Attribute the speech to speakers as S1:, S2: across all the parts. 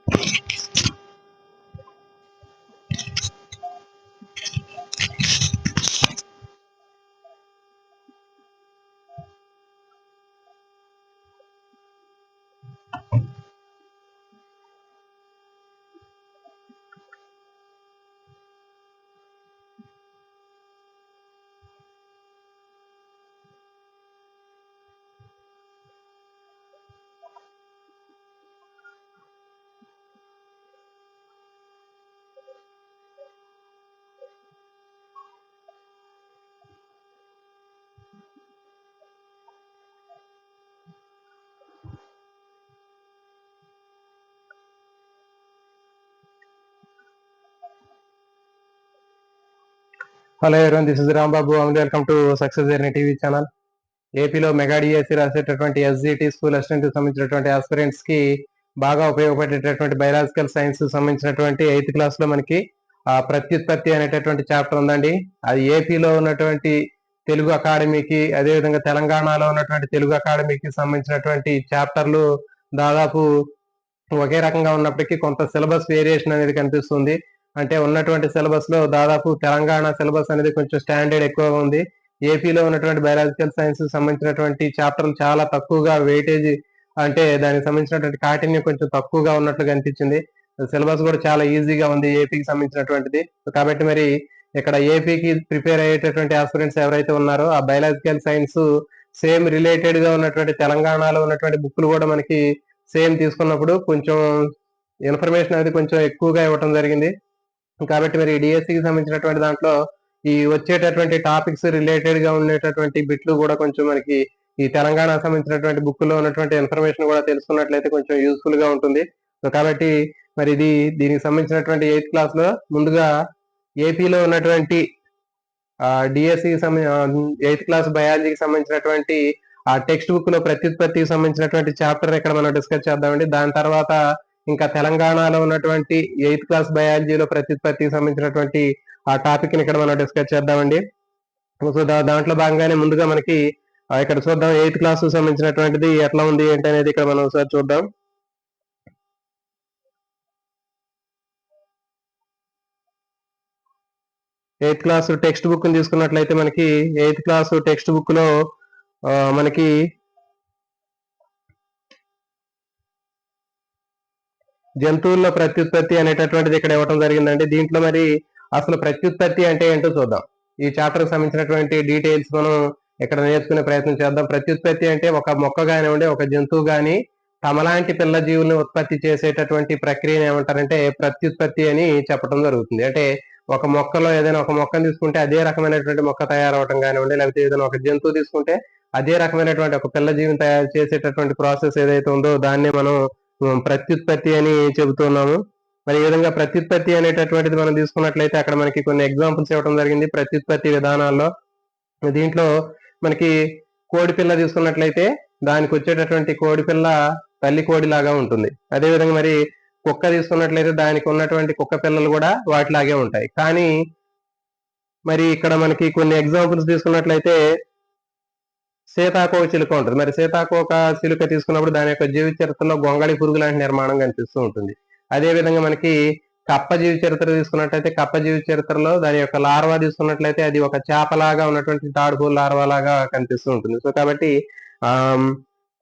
S1: Hello everyone, this is Rambabu and welcome to success journey TV channel. ఏపీలో mega DSC రాసేటటువంటి SGT school assistant సంబంధించినటువంటి aspirants కి బాగా ఉపయోగపడేటటువంటి biological science సంబంధించినటువంటి 8th class లో మనకి ప్రత్యుత్పత్తి అనేటటువంటి చాప్టర్ ఉందండి. అది ఏపీలో ఉన్నటువంటి తెలుగు అకాడమీకి, అదేవిధంగా తెలంగాణలో ఉన్నటువంటి తెలుగు అకాడమీకి సంబంధించినటువంటి చాప్టర్లు దాదాపు ఒకే రకంగా ఉన్నప్పటికీ కొంత సిలబస్ వేరియేషన్ అనేది కనిపిస్తుంది. అంటే ఉన్నటువంటి సిలబస్ లో దాదాపు తెలంగాణ సిలబస్ అనేది కొంచెం స్టాండర్డ్ ఎక్కువగా ఉంది. ఏపీలో ఉన్నటువంటి బయాలజికల్ సైన్స్ సంబంధించినటువంటి చాప్టర్లు చాలా తక్కువగా వెయిటేజ్, అంటే దానికి సంబంధించినటువంటి కాఠిన్యం కొంచెం తక్కువగా ఉన్నట్లు కనిపించింది. సిలబస్ కూడా చాలా ఈజీగా ఉంది ఏపీకి సంబంధించినటువంటిది. కాబట్టి మరి ఇక్కడ ఏపీకి ప్రిపేర్ అయ్యేటటువంటి ఆస్పిరెంట్స్ ఎవరైతే ఉన్నారో ఆ బయాలజికల్ సైన్స్ సేమ్ రిలేటెడ్ గా ఉన్నటువంటి తెలంగాణలో ఉన్నటువంటి బుక్లు కూడా మనకి సేమ్ తీసుకున్నప్పుడు కొంచెం ఇన్ఫర్మేషన్ అనేది కొంచెం ఎక్కువగా ఇవ్వటం జరిగింది. కాబట్టి మరి డిఎస్సికి సంబంధించినటువంటి దాంట్లో ఈ వచ్చేటటువంటి టాపిక్స్ రిలేటెడ్ గా ఉండేటటువంటి బిట్లు కూడా కొంచెం మనకి ఈ తెలంగాణ సంబంధించినటువంటి బుక్ లో ఉన్నటువంటి ఇన్ఫర్మేషన్ కూడా తెలుసుకున్నట్లయితే కొంచెం యూస్ఫుల్ గా ఉంటుంది. సో కాబట్టి మరి దీనికి సంబంధించినటువంటి 8th క్లాస్ లో ముందుగా ఏపీలో ఉన్నటువంటి డిఎస్సి 8th క్లాస్ బయాలజీకి సంబంధించినటువంటి ఆ టెక్స్ట్ బుక్ లో ప్రత్యుత్పత్తికి సంబంధించినటువంటి చాప్టర్ ఇక్కడ మనం డిస్కస్ చేద్దామండి. దాని తర్వాత ఇంకా తెలంగాణలో ఉన్నటువంటి 8th క్లాస్ బయాలజీలో ప్రత్యుత్పత్తికి సంబంధించినటువంటి ఆ టాపిక్ ని ఇక్కడ మనం డిస్కస్ చేద్దామండి. సో దాంట్లో భాగంగానే ముందుగా మనకి ఇక్కడ చూద్దాం 8th క్లాస్ సంబంధించినటువంటిది ఎట్లా ఉంది ఏంటి అనేది ఇక్కడ మనం ఒకసారి చూద్దాం. ఎయిత్ క్లాస్ టెక్స్ట్ బుక్ ని తీసుకున్నట్లయితే మనకి 8th క్లాస్ టెక్స్ట్ బుక్ లో మనకి జంతువుల్లో ప్రత్యుత్పత్తి అనేటటువంటిది ఇక్కడ ఇవ్వడం జరిగిందండి. దీంట్లో మరి అసలు ప్రత్యుత్పత్తి అంటే ఏంటో చూద్దాం. ఈ చాప్టర్ సంబంధించినటువంటి డీటెయిల్స్ మనం ఇక్కడ నేర్చుకునే ప్రయత్నం చేద్దాం. ప్రత్యుత్పత్తి అంటే ఒక మొక్క కానివ్వండి, ఒక జంతువు గాని తమలాంటి పిల్ల జీవులను ఉత్పత్తి చేసేటటువంటి ప్రక్రియను ఏమంటారంటే ప్రత్యుత్పత్తి అని చెప్పడం జరుగుతుంది. అంటే ఒక మొక్కలో ఏదైనా ఒక మొక్కను తీసుకుంటే అదే రకమైనటువంటి మొక్క తయారవటం కానివ్వండి, లేకపోతే ఏదైనా ఒక జంతువు తీసుకుంటే అదే రకమైనటువంటి ఒక పిల్ల జీవిని తయారు చేసేటటువంటి ప్రాసెస్ ఏదైతే ఉందో దాన్ని మనం ప్రత్యుత్పత్తి అని చెబుతున్నాము. మరి ఈ విధంగా ప్రత్యుత్పత్తి అనేటటువంటిది మనం తీసుకున్నట్లయితే అక్కడ మనకి కొన్ని ఎగ్జాంపుల్స్ ఇవ్వడం జరిగింది ప్రత్యుత్పత్తి విధానాల్లో. దీంట్లో మనకి కోడి పిల్ల తీసుకున్నట్లయితే దానికి వచ్చేటటువంటి కోడి పిల్ల తల్లి కోడి లాగా ఉంటుంది. అదేవిధంగా మరి కుక్క తీసుకున్నట్లయితే దానికి ఉన్నటువంటి కుక్క పిల్లలు కూడా వాటిలాగే ఉంటాయి. కానీ మరి ఇక్కడ మనకి కొన్ని ఎగ్జాంపుల్స్ తీసుకున్నట్లయితే సీతాకోక చిలుక ఉంటుంది. మరి సీతాకోక చిలుక తీసుకున్నప్పుడు దాని యొక్క జీవిత చరిత్రలో గొంగళి పురుగు లాంటి నిర్మాణం కనిపిస్తూ ఉంటుంది. అదే విధంగా మనకి కప్ప జీవిత చరిత్ర తీసుకున్నట్లయితే కప్ప జీవిత చరిత్రలో దాని యొక్క లార్వా తీసుకున్నట్లయితే అది ఒక చేపలాగా ఉన్నటువంటి తాడుపూల లార్వా లాగా కనిపిస్తూ ఉంటుంది. సో కాబట్టి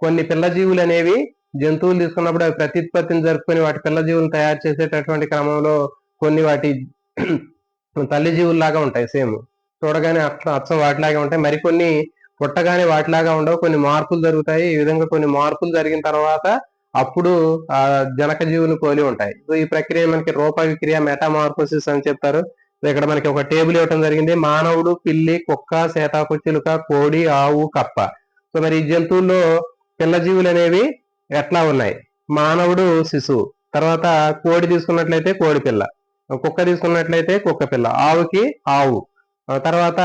S1: కొన్ని పిల్ల జీవులు అనేవి జంతువులు తీసుకున్నప్పుడు అవి ప్రత్యుత్పత్తిని జరుపుకొని వాటి పిల్ల జీవులను తయారు చేసేటటువంటి క్రమంలో కొన్ని వాటి తల్లి జీవుల్లాగా ఉంటాయి. సేమ్ చూడగానే అచ్చం వాటిలాగా ఉంటాయి. మరికొన్ని పుట్టగానే వాటిలాగా ఉండవు, కొన్ని మార్పులు జరుగుతాయి. ఈ విధంగా కొన్ని మార్పులు జరిగిన తర్వాత అప్పుడు ఆ జనక జీవులు పోలి ఉంటాయి. సో ఈ ప్రక్రియ మనకి రూప విక్రియ మెటామార్ఫోసిస్ అని చెప్తారు. ఇక్కడ మనకి ఒక టేబుల్ ఇవ్వడం జరిగింది. మానవుడు, పిల్లి, కుక్క, సీతాకోచిలుక, కోడి, ఆవు, కప్ప. సో మరి ఈ జంతువుల్లో పిల్ల జీవులు అనేవి ఎట్లా ఉన్నాయి? మానవుడు శిశువు, తర్వాత కోడి తీసుకున్నట్లయితే కోడి పిల్ల, కుక్క తీసుకున్నట్లయితే కుక్క పిల్ల, ఆవుకి ఆవు, తర్వాత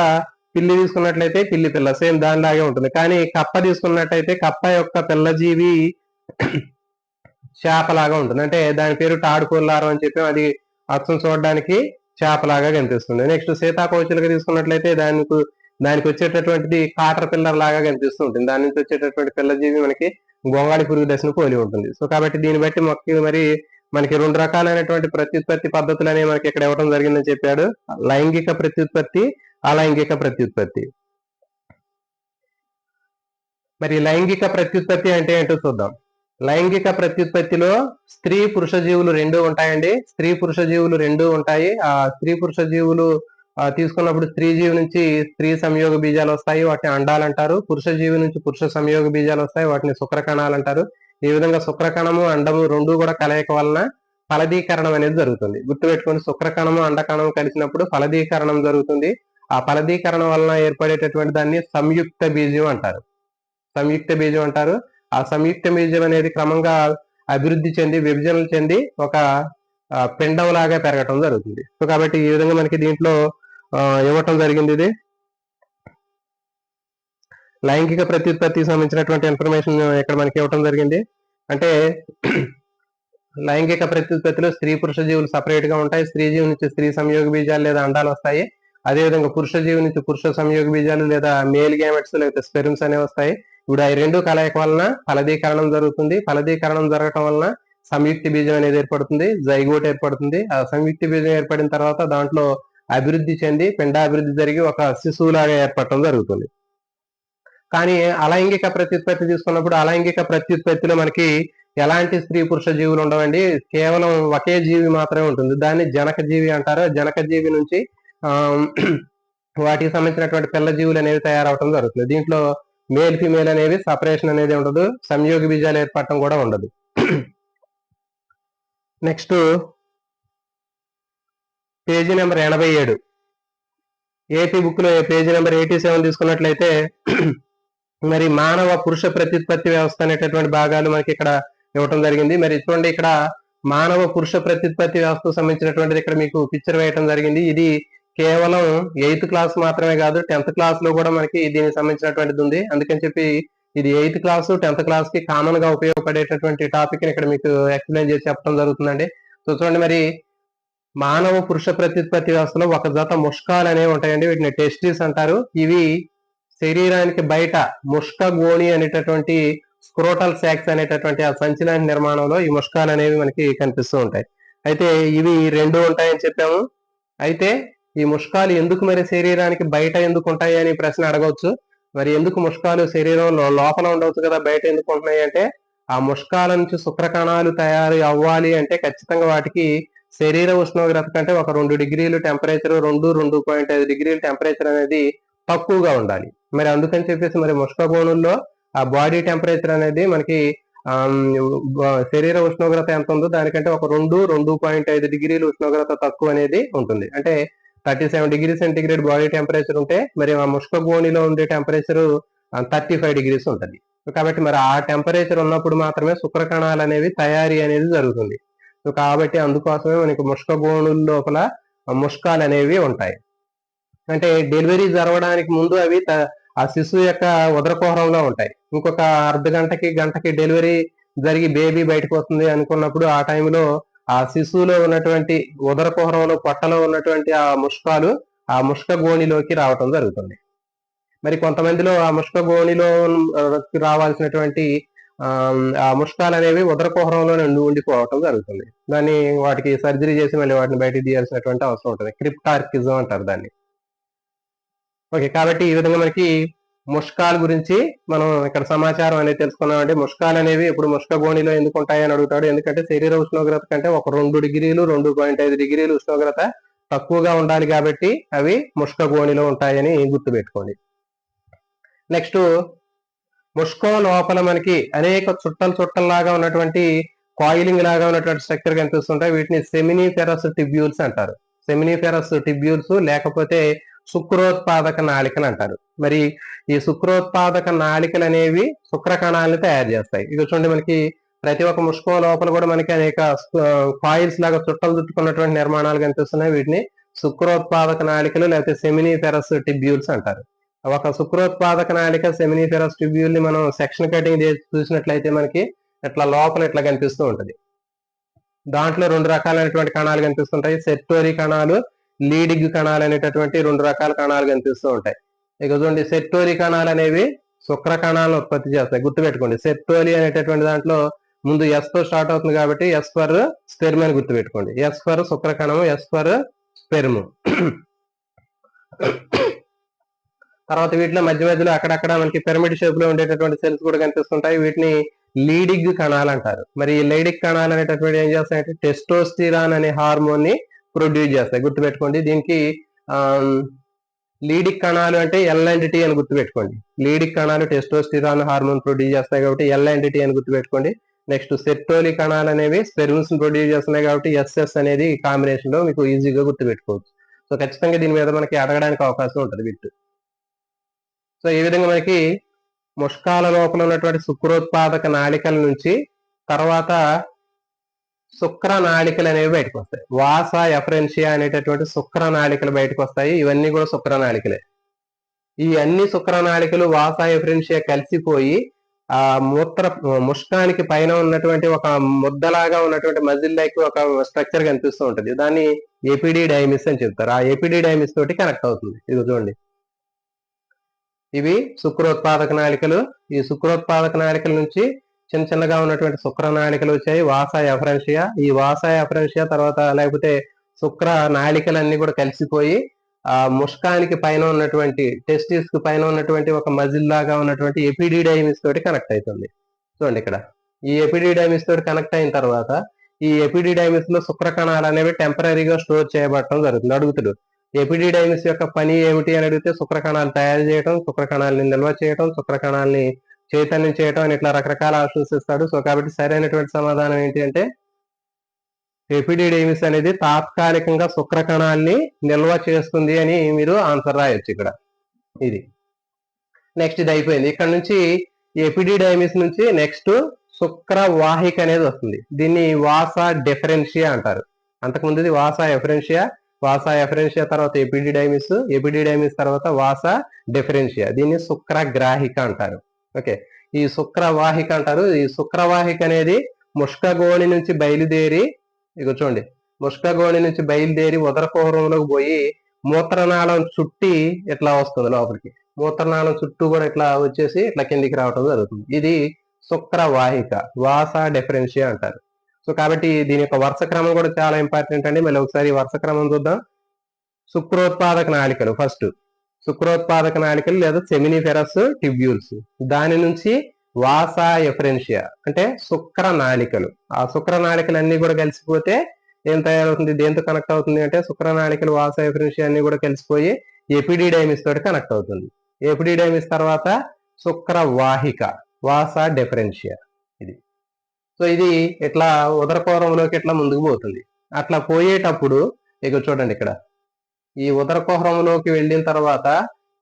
S1: పిల్లి తీసుకున్నట్లయితే పిల్లి పిల్ల, సేమ్ దానిలాగే ఉంటుంది. కానీ కప్ప తీసుకున్నట్లయితే కప్ప యొక్క పిల్ల జీవి చేపలాగా ఉంటుంది. అంటే దాని పేరు తాడుకోలారం అని చెప్పి అది అచ్చం చూడడానికి చేపలాగా కనిపిస్తుంది. నెక్స్ట్ సీతాకోచిలుక తీసుకున్నట్లయితే దానికి వచ్చేటటువంటిది కాటర్ పిల్లర్ లాగా కనిపిస్తూ ఉంటుంది. దాని నుంచి వచ్చేటటువంటి పిల్ల జీవి మనకి గొంగాళి పురుగు దశను పోలి ఉంటుంది. సో కాబట్టి దీన్ని బట్టి మొక్క మరి మనకి రెండు రకాలైనటువంటి ప్రత్యుత్పత్తి పద్ధతులు అనేవి మనకి ఇక్కడ ఇవ్వడం జరిగిందని చెప్పాడు. లైంగిక ప్రత్యుత్పత్తి, అలైంగిక ప్రత్యుత్పత్తి. మరి లైంగిక ప్రత్యుత్పత్తి అంటే ఏంటో చూద్దాం. లైంగిక ప్రత్యుత్పత్తిలో స్త్రీ పురుష జీవులు రెండు ఉంటాయండి. స్త్రీ పురుష జీవులు రెండు ఉంటాయి. ఆ స్త్రీ పురుష జీవులు తీసుకున్నప్పుడు స్త్రీ జీవి నుంచి స్త్రీ సంయోగ బీజాలు వస్తాయి, వాటిని అండాలు అంటారు. పురుష జీవి నుంచి పురుష సంయోగ బీజాలు వస్తాయి, వాటిని శుక్రకణాలు అంటారు. ఈ విధంగా శుక్రకణము అండము రెండు కూడా కలయిక వలన ఫలదీకరణం అనేది జరుగుతుంది. గుర్తుపెట్టుకోండి, శుక్రకణము అండకణము కలిసినప్పుడు ఫలదీకరణం జరుగుతుంది. ఆ ఫలదీకరణం వలన ఏర్పడేటటువంటి దాన్ని సంయుక్త బీజం అంటారు. సంయుక్త బీజం అంటారు. ఆ సంయుక్త బీజం అనేది క్రమంగా అభివృద్ధి చెంది విభజనలు చెంది ఒక పిండం లాగా పెరగటం జరుగుతుంది. సో కాబట్టి ఈ విధంగా మనకి దీంట్లో ఇవ్వటం జరిగింది. ఇది లైంగిక ప్రత్యుత్పత్తికి సంబంధించినటువంటి ఇన్ఫర్మేషన్ ఇక్కడ మనకి ఇవ్వటం జరిగింది. అంటే లైంగిక ప్రత్యుత్పత్తిలో స్త్రీ పురుష జీవులు సపరేట్ గా ఉంటాయి. స్త్రీ జీవి నుంచి స్త్రీ సంయోగ బీజాలు లేదా అండాలు వస్తాయి. అదేవిధంగా పురుష జీవి నుంచి పురుష సంయోగ బీజాలు లేదా మేల్ గ్యామెట్స్ లేదా స్పెర్మ్స్ అనేవి వస్తాయి. ఇప్పుడు ఈ రెండు కలయిక వలన ఫలదీకరణం జరుగుతుంది. ఫలదీకరణం జరగటం వలన సంయుక్త బీజం అనేది ఏర్పడుతుంది, జైగోట్ ఏర్పడుతుంది. ఆ సంయుక్త బీజం ఏర్పడిన తర్వాత దాంట్లో అభివృద్ధి చెంది పిండాభివృద్ధి జరిగి ఒక శిశువులాగా ఏర్పడటం జరుగుతుంది. కానీ అలైంగిక ప్రత్యుత్పత్తి తీసుకున్నప్పుడు అలైంగిక ప్రత్యుత్పత్తిలో మనకి ఎలాంటి స్త్రీ పురుష జీవులు ఉండవండి. కేవలం ఒకే జీవి మాత్రమే ఉంటుంది. దాన్ని జనక జీవి అంటారు. జనక జీవి నుంచి వాటికి సంబంధించినటువంటి పిల్ల జీవులు అనేవి తయారవటం జరుగుతుంది. దీంట్లో మేల్ ఫిమేల్ అనేవి సపరేషన్ అనేది ఉండదు. సంయోగ బీజాలు ఏర్పడటం కూడా ఉండదు. Next page number 87 AP book లో పేజీ నెంబర్ 87 తీసుకున్నట్లయితే మరి మానవ పురుష ప్రత్యుత్పత్తి వ్యవస్థ అనేటటువంటి భాగాలు మనకి ఇక్కడ ఇవ్వటం జరిగింది. మరి చూడండి, ఇక్కడ మానవ పురుష ప్రత్యుత్పత్తి వ్యవస్థకు సంబంధించినటువంటిది ఇక్కడ మీకు పిక్చర్ వేయటం జరిగింది. ఇది కేవలం 8th క్లాస్ మాత్రమే కాదు, 10th క్లాస్ లో కూడా మనకి దీనికి సంబంధించినటువంటిది ఉంది. అందుకని చెప్పి ఇది 8th క్లాస్ 10th క్లాస్ కి కామన్ గా ఉపయోగపడేటటువంటి టాపిక్ ని ఇక్కడ మీకు ఎక్స్ప్లెయిన్ చేసి చెప్పడం జరుగుతుందండి. సో చూడండి, మరి మానవ పురుష ప్రత్యుత్పత్తి వ్యవస్థలో ఒక జత ముష్కాలు అనేవి ఉంటాయండి. వీటిని టెస్టిస్ అంటారు. ఇవి శరీరానికి బయట ముష్క గోణి అనేటటువంటి స్క్రోటల్ సాక్స్ అనేటటువంటి ఆ సంచలన నిర్మాణంలో ఈ ముష్కాలు అనేవి మనకి కనిపిస్తూ ఉంటాయి. అయితే ఇవి రెండు ఉంటాయని చెప్పాము. అయితే ఈ ముష్కాలు ఎందుకు మరి శరీరానికి బయట ఎందుకు ఉంటాయి అని ప్రశ్న అడగవచ్చు. మరి ఎందుకు ముష్కాలు శరీరంలో లోపల ఉండవచ్చు కదా, బయట ఎందుకు ఉంటున్నాయి అంటే, ఆ ముష్కాల నుంచి శుక్రకణాలు తయారు అవ్వాలి అంటే ఖచ్చితంగా వాటికి శరీర ఉష్ణోగ్రత కంటే ఒక 2 డిగ్రీలు టెంపరేచర్ 2-2.5 డిగ్రీల టెంపరేచర్ అనేది తక్కువగా ఉండాలి. మరి అందుకని చెప్పేసి మరి ముష్క గోణుల్లో ఆ బాడీ టెంపరేచర్ అనేది మనకి శరీర ఉష్ణోగ్రత ఎంత ఉందో దానికంటే ఒక 2-2.5 డిగ్రీలు ఉష్ణోగ్రత తక్కువ అనేది ఉంటుంది. అంటే 37 డిగ్రీ సెంటిగ్రేడ్ బాడీ టెంపరేచర్ ఉంటే మరి ఆ ముష్క గోణిలో ఉండే టెంపరేచర్ 35 డిగ్రీస్ ఉంటుంది. కాబట్టి మరి ఆ టెంపరేచర్ ఉన్నప్పుడు మాత్రమే శుక్రకణాలు అనేవి తయారీ అనేది జరుగుతుంది. సో కాబట్టి అందుకోసమే మనకి ముష్క గోణుల లోపల ముష్కాలు అనేవి ఉంటాయి. అంటే డెలివరీ జరగడానికి ముందు అవి ఆ శిశువు యొక్క ఉదరకుహరంలో ఉంటాయి. ఇంకొక అర్ధ గంటకి డెలివరీ జరిగి బేబీ బయటకు వస్తుంది అనుకున్నప్పుడు ఆ టైంలో ఆ శిశువులో ఉన్నటువంటి ఉదరకుహరంలో పొట్టలో ఉన్నటువంటి ఆ ముష్కాలు ఆ ముష్క గోణిలోకి రావటం జరుగుతుంది. మరి కొంతమందిలో ఆ ముష్క గోణిలో రావాల్సినటువంటి ఆ ముష్కాలు అనేవి ఉదరకుహరంలో ఉండిపోవటం జరుగుతుంది. దాన్ని వాటికి సర్జరీ చేసి మళ్ళీ వాటిని బయటకు తీయాల్సినటువంటి అవసరం ఉంటుంది. క్రిప్టార్కిజం అంటారు దాన్ని. ఓకే, కాబట్టి ఈ విధంగా మనకి ముష్కాల గురించి మనం ఇక్కడ సమాచారం అనేది తెలుసుకున్నామంటే, ముష్కాలు అనేవి ఇప్పుడు ముష్క గోణిలో ఎందుకు ఉంటాయని అడుగుతాడు. ఎందుకంటే శరీర ఉష్ణోగ్రత కంటే ఒక 2 డిగ్రీలు 2.5 డిగ్రీలు ఉష్ణోగ్రత తక్కువగా ఉండాలి కాబట్టి అవి ముష్క గోణిలో ఉంటాయని గుర్తుపెట్టుకోండి. నెక్స్ట్ ముష్కం లోపల మనకి అనేక చుట్టల్లాగా ఉన్నటువంటి కాయిలింగ్ లాగా ఉన్నటువంటి స్ట్రక్చర్ కనిపిస్తుంటాయి. వీటిని సెమినిఫెరస్ టిబ్యూల్స్ అంటారు. సెమినిఫెరస్ టిబ్యూల్స్ లేకపోతే శుక్రోత్పాదక నాళికలు అంటారు. మరి ఈ శుక్రోత్పాదక నాళికలు అనేవి శుక్రకణాలను తయారు చేస్తాయి. ఇక చూడండి, మనకి ప్రతి ఒక్క ముష్కం లోపల కూడా మనకి అనేక కాయిల్స్ లాగా చుట్టలు చుట్టుకున్నటువంటి నిర్మాణాలు కనిపిస్తున్నాయి. వీటిని శుక్రోత్పాదక నాళికలు లేకపోతే సెమినిఫెరస్ టిబ్యూల్స్ అంటారు. ఒక శుక్రోత్పాదక నాళిక సెమినిఫెరస్ ట్యూబ్యూల్ ని మనం సెక్షన్ కటింగ్ చూసినట్లయితే మనకి ఇట్లా లోపల ఇట్లా కనిపిస్తూ ఉంటది. దాంట్లో 2 రకాలైనటువంటి కణాలు కనిపిస్తుంటాయి. సెర్టోరీ కణాలు, లీడింగ్ కణాలు అనేటటువంటి 2 రకాల కణాలు కనిపిస్తూ ఉంటాయి. ఇక చూడండి, సెర్టోరీ కణాలు అనేవి శుక్ర కణాలను ఉత్పత్తి చేస్తాయి. గుర్తుపెట్టుకోండి, సెర్టోరీ అనేటటువంటి దాంట్లో ముందు ఎస్ తో స్టార్ట్ అవుతుంది కాబట్టి ఎస్ ఫర్ స్పెర్మ్ అని గుర్తుపెట్టుకోండి. ఎస్ ఫర్ శుక్రకణము, ఎస్ ఫర్ స్పెర్మ్. తర్వాత వీటిలో మధ్య మధ్యలో అక్కడక్కడ మనకి పిరమిడ్ షేప్ లో ఉండేటటువంటి సెల్స్ కూడా కనిపిస్తుంటాయి. వీటిని లీడిగ్ కణాలు అంటారు. మరి ఈ లీడిగ్ కణాలు అనేటటువంటి ఏం చేస్తాయంటే టెస్టోస్టిరాన్ అనే హార్మోన్ ని ప్రొడ్యూస్ చేస్తాయి. గుర్తుపెట్టుకోండి. దీనికి లీడిక్ కణాలు అంటే ఎల్ అండ్ టి అని గుర్తుపెట్టుకోండి. లీడిక్ కణాలు టెస్టోస్టిరాన్ హార్మోన్ ప్రొడ్యూస్ చేస్తాయి కాబట్టి ఎల్ అండ్ టి అని గుర్తుపెట్టుకోండి. నెక్స్ట్ సెర్టోలి కణాలు అనేవి స్పెర్మ్స్ ప్రొడ్యూస్ చేస్తున్నాయి కాబట్టి ఎస్ఎస్ అనేది కాంబినేషన్ లో మీకు ఈజీగా గుర్తుపెట్టుకోవచ్చు. సో ఖచ్చితంగా దీని మీద మనకి అడగడానికి అవకాశం ఉంటుంది బిట్. సో ఈ విధంగా మనకి ముష్కాల లోపల ఉన్నటువంటి శుక్రోత్పాదక నాళికల నుంచి తర్వాత శుక్ర నాళికలు అనేవి బయటకు వస్తాయి. వాస ఎఫరెన్షియా అనేటటువంటి శుక్ర నాళికలు బయటకు వస్తాయి. ఇవన్నీ కూడా శుక్ర నాళికలే. ఈ అన్ని శుక్ర నాళికలు వాస ఎఫరెన్షియా కలిసిపోయి ఆ ముష్కానికి పైన ఉన్నటువంటి ఒక ముద్దలాగా ఉన్నటువంటి మజిల్ లైక్ ఒక స్ట్రక్చర్ కనిపిస్తూ ఉంటుంది. దాన్ని ఎపిడిడైమిస్ అని చెప్తారు. ఆ ఎపిడిడైమిస్ తోటి కనెక్ట్ అవుతుంది. ఇది చూడండి, ఇవి శుక్రోత్పాదక నాళికలు. ఈ శుక్రోత్పాదక నాళికల నుంచి చిన్న చిన్నగా ఉన్నటువంటి శుక్ర నాళికలు వచ్చాయి, వాస ఎఫరెన్షియా. ఈ వాస ఎఫరెన్షియా తర్వాత లేకపోతే శుక్ర నాళికలన్నీ కూడా కలిసిపోయి ఆ ముష్కానికి పైన ఉన్నటువంటి టెస్టిస్ కి పైన ఉన్నటువంటి ఒక మజిల్ లాగా ఉన్నటువంటి ఎపిడిడైమిస్ తోటి కనెక్ట్ అవుతుంది. చూడండి ఇక్కడ ఈ ఎపిడిడైమిస్ తోటి కనెక్ట్ అయిన తర్వాత ఈ ఎపిడిడైమిస్ లో శుక్ర కణాలు అనేవి టెంపరీగా స్టోర్ చేయబడటం జరుగుతుంది. అడుగుతుడు ఎపిడిడైమిస్ యొక్క పని ఏమిటి అని అడిగితే శుక్ర కణాలు తయారు చేయడం, శుక్ర కణాలని నిల్వ చేయడం, శుక్ర కణాలని చైతన్యం చేయడం అని ఇట్లా రకరకాల ఆప్షన్స్ ఇస్తాడు. సో కాబట్టి సరైనటువంటి సమాధానం ఏంటి అంటే ఎపిడిడైమిస్ అనేది తాత్కాలికంగా శుక్ర కణాలని నిల్వ చేస్తుంది అని మీరు ఆన్సర్ రాయొచ్చు ఇక్కడ. ఇది నెక్స్ట్ ఇది అయిపోయింది. ఇక్కడ నుంచి ఎపిడిడైమిస్ నుంచి నెక్స్ట్ శుక్ర వాహిక అనేది వస్తుంది. దీన్ని వాస డిఫరెన్షియా అంటారు. అంతకుముందు ఇది వాస ఎఫరెన్షియా, వాస ఎఫరెన్షియా తర్వాత ఎపిడిడైమిస్, ఎపిడిడైమిస్ తర్వాత వాస డిఫరెన్షియా. దీన్ని శుక్రగ్రాహిక అంటారు. ఓకే, ఈ శుక్రవాహిక అంటారు. ఈ శుక్రవాహిక అనేది ముష్కగోణి నుంచి బయలుదేరి ఇక చూడండి, ముష్కగోణి నుంచి బయలుదేరి ఉదరకుహరంలోకి పోయి మూత్రనాళం చుట్టి ఇట్లా వస్తుంది లోపలికి. మూత్రనాళం చుట్టూ కూడా ఇట్లా వచ్చేసి ఇట్లా కిందికి రావడం జరుగుతుంది. ఇది శుక్రవాహిక, వాస డిఫరెన్షియా అంటారు. సో కాబట్టి దీని యొక్క వరుస క్రమం కూడా చాలా ఇంపార్టెంట్ అండి. మళ్ళీ ఒకసారి వరుస క్రమం చూద్దాం. శుక్రోత్పాదక నాళికలు ఫస్ట్, శుక్రోత్పాదక నాళికలు లేదా సెమినిఫెరస్ ట్యూబ్యూల్స్. దాని నుంచి వాస ఎఫరెన్షియా అంటే శుక్ర నాళికలు. ఆ శుక్ర నాళికలు అన్ని కూడా కలిసిపోతే ఏం తయారవుతుంది, దేంతో కనెక్ట్ అవుతుంది అంటే శుక్ర నాళికలు వాస ఎఫరెన్షియా అన్ని కూడా కలిసిపోయి ఎపిడిడైమిస్ తోటి కనెక్ట్ అవుతుంది. ఎపిడిడైమిస్ తర్వాత శుక్రవాహిక, వాస డిఫరెన్షియా. ఇది సో ఇది ఇట్లా ఉదరకోరంలోకి ఇట్లా ముందుకు పోతుంది. అట్లా పోయేటప్పుడు ఇక చూడండి ఇక్కడ ఈ ఉదరకుహరంలోకి వెళ్ళిన తర్వాత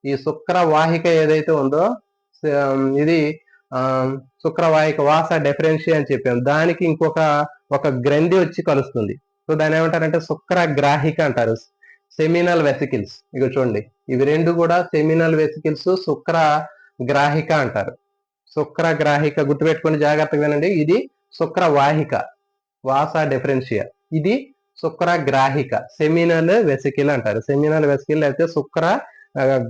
S1: ఈ శుక్రవాహిక ఏదైతే ఉందో ఇది శుక్రవాహిక వాస డిఫరెన్షియా అని చెప్పాం. దానికి ఒక గ్రంథి వచ్చి కలుస్తుంది. సో దాని ఏమంటారంటే శుక్రగ్రాహిక అంటారు. సెమినల్ వెసికిల్స్ ఇక చూడండి, ఇవి రెండు కూడా సెమినల్ వెసికిల్స్ శుక్ర గ్రాహిక అంటారు. శుక్రగ్రాహిక గుర్తుపెట్టుకుని జాగ్రత్తగా వినండి. ఇది శుక్రవాహిక వాస డిఫరెన్షియా, ఇది శుక్రగ్రాహిక సెమినల్ వెసికిల్ అంటారు. సెమినల్ వెసికిల్ అయితే శుక్ర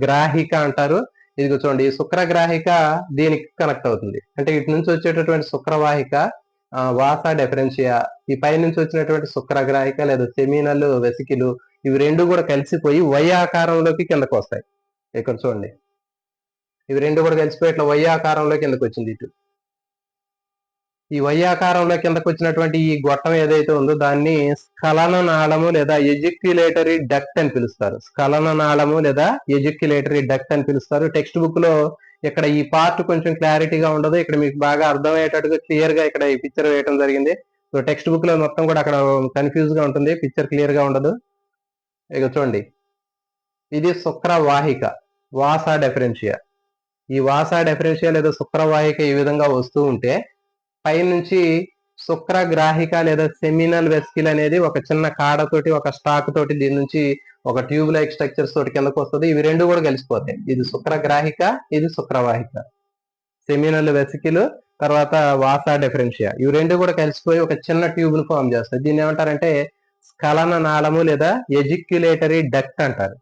S1: గ్రాహిక అంటారు. ఇది చూడండి, ఈ శుక్రగ్రాహిక దీనికి కనెక్ట్ అవుతుంది. అంటే ఇటు నుంచి వచ్చేటటువంటి శుక్రవాహిక వాస డిఫరెన్షియా, ఈ పై నుంచి వచ్చినటువంటి శుక్రగ్రాహిక లేదా సెమినల్ వెసికిల్, ఇవి రెండు కూడా కలిసిపోయి వై ఆకారంలోకి కిందకు వస్తాయి. ఇక్కడ చూడండి, ఇవి రెండు కూడా కలిసిపోయి ఇట్లా వై ఆకారంలో కిందకు వచ్చింది. ఇటు ఈ వై ఆకారంలో కిందకు వచ్చినటువంటి ఈ గొట్టం ఏదైతే ఉందో దాన్ని స్ఖలన నాళము లేదా ఎజిక్యులేటరీ డక్ట్ అని పిలుస్తారు. స్ఖలన నాళము లేదా ఎజిక్యులేటరీ డక్ట్ అని పిలుస్తారు. టెక్స్ట్ బుక్ లో ఇక్కడ ఈ పార్ట్ కొంచెం క్లారిటీగా ఉండదు. ఇక్కడ మీకు బాగా అర్థమయ్యేటట్టుగా క్లియర్ గా ఇక్కడ ఈ పిక్చర్ వేయడం జరిగింది. సో టెక్స్ట్ బుక్ లో మొత్తం కూడా అక్కడ కన్ఫ్యూజ్ గా ఉంటుంది, పిక్చర్ క్లియర్ గా ఉండదు. ఇక చూడండి, ఇది శుక్రవాహిక వాస డిఫరెన్షియా. ఈ వాస డిఫరెన్షియా లేదా శుక్రవాహిక ఈ విధంగా వస్తూ ఉంటే పైనుంచి శుక్రగ్రాహిక లేదా సెమినల్ వెసికిల్ అనేది ఒక చిన్న కాడతోటి ఒక స్టాక్ తోటి దీని నుంచి ఒక ట్యూబ్ లైక్ స్ట్రక్చర్స్ తోటి కిందకు వస్తుంది. ఇవి రెండు కూడా కలిసిపోతాయి. ఇది శుక్రగ్రాహిక, ఇది శుక్రవాహిక. సెమినల్ వెసికిల్ తర్వాత వాస డిఫరెన్షియా, ఇవి రెండు కూడా కలిసిపోయి ఒక చిన్న ట్యూబ్ ను ఫామ్ చేస్తాయి. దీన్ని ఏమంటారంటే స్ఖలన నాళము లేదా ఎజిక్యులేటరీ డక్ట్ అంటారు.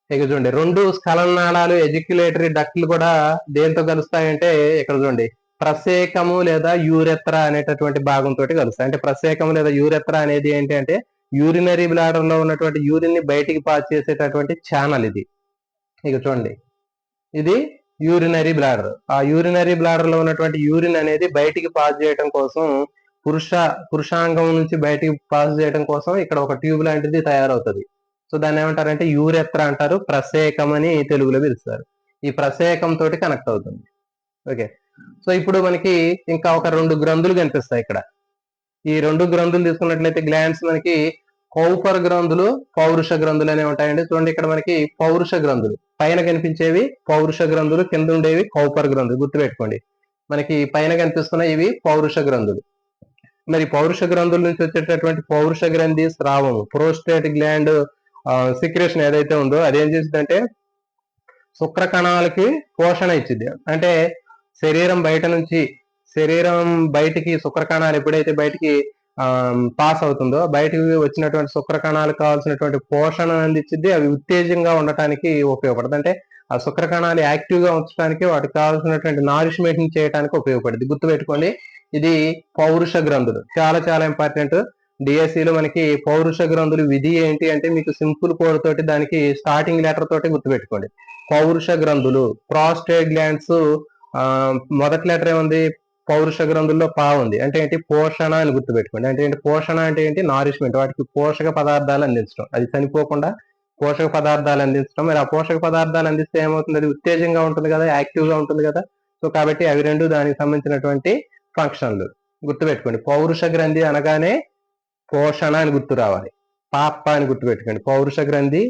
S1: ఇక చూడండి, రెండు స్ఖలన నాళాలు ఎజిక్యులేటరీ డక్ట్లు కూడా దేంతో కలుస్తాయంటే ఇక్కడ చూడండి ప్రసేకము లేదా యూరెత్ర అనేటటువంటి భాగంతో కలుస్తాయి. అంటే ప్రసేకము లేదా యూరెత్ర అనేది ఏంటి అంటే యూరినరీ బ్లాడర్ లో ఉన్నటువంటి యూరిన్ ని బయటికి పాస్ చేసేటటువంటి ఛానల్ ఇది. ఇక చూడండి, ఇది యూరినరీ బ్లాడర్. ఆ యూరినరీ బ్లాడర్ లో ఉన్నటువంటి యూరిన్ అనేది బయటికి పాస్ చేయడం కోసం పురుషాంగం నుంచి బయటికి పాస్ చేయడం కోసం ఇక్కడ ఒక ట్యూబ్ లాంటిది తయారవుతుంది. సో దాన్ని ఏమంటారంటే యూరెత్ర అంటారు, ప్రసేకం అని తెలుగులో పిలుస్తారు. ఈ ప్రసేకం తోటి కనెక్ట్ అవుతుంది. ఓకే, సో ఇప్పుడు మనకి ఇంకా ఒక 2 గ్రంథులు కనిపిస్తాయి ఇక్కడ. ఈ 2 గ్రంథులు తీసుకున్నట్లయితే గ్లాండ్స్ మనకి కౌపర్ గ్రంథులు, పౌరుష గ్రంథులు అనేవి ఉంటాయండి. చూడండి, ఇక్కడ మనకి పౌరుష గ్రంథులు పైన కనిపించేవి పౌరుష గ్రంథులు, కింద ఉండేవి కౌపర్ గ్రంథులు. గుర్తుపెట్టుకోండి, మనకి పైన కనిపిస్తున్న ఇవి పౌరుష గ్రంథులు. మరి పౌరుష గ్రంథుల నుంచి వచ్చేటటువంటి పౌరుష గ్రంథి స్రావము, ప్రోస్టేట్ గ్లాండ్ సిక్రేషన్ ఏదైతే ఉందో అదేం చేసిందంటే శుక్ర కణాలకి పోషణ ఇచ్చింది. అంటే శరీరం బయటికి శుక్ర కణాలు ఎప్పుడైతే బయటికి పాస్ అవుతుందో బయటికి వచ్చినటువంటి శుక్ర కణాలకు కావాల్సినటువంటి పోషణ అందించింది. అవి ఉత్తేజంగా ఉండటానికి ఉపయోగపడుతుంది. అంటే ఆ శుక్ర కణాలు యాక్టివ్ గా ఉంచడానికి వాటికి కావాల్సినటువంటి నారిష్మెంట్ చేయడానికి ఉపయోగపడుతుంది. గుర్తుపెట్టుకోండి, ఇది పౌరుష గ్రంథులు. చాలా చాలా ఇంపార్టెంట్. డిఎస్సిలో మనకి పౌరుష గ్రంథులు విధి ఏంటి అంటే మీకు సింపుల్ కోడ్ తోటి దానికి స్టార్టింగ్ లెటర్ తోటి గుర్తుపెట్టుకోండి. పౌరుష గ్రంథులు, ప్రాస్టేట్ గ్లాండ్స్ మొదటి లెటర్ ఏముంది, పౌరుష గ్రంథుల్లో పా ఉంది. అంటే ఏంటి, పోషణ అని గుర్తుపెట్టుకోండి. అంటే ఏంటి పోషణ అంటే ఏంటి, నారిష్మెంట్, వాటికి పోషక పదార్థాలు అందించడం, అది చనిపోకుండా పోషక పదార్థాలు అందించడం. మరి ఆ పోషక పదార్థాలు అందిస్తే ఏమవుతుంది, అది ఉత్తేజంగా ఉంటుంది కదా, యాక్టివ్ గా ఉంటుంది కదా. సో కాబట్టి అవి రెండు దానికి సంబంధించినటువంటి ఫంక్షన్లు. గుర్తుపెట్టుకోండి, పౌరుష గ్రంథి అనగానే పోషణ అని గుర్తు రావాలి, పాప అని గుర్తుపెట్టుకోండి. పౌరుష గ్రంథి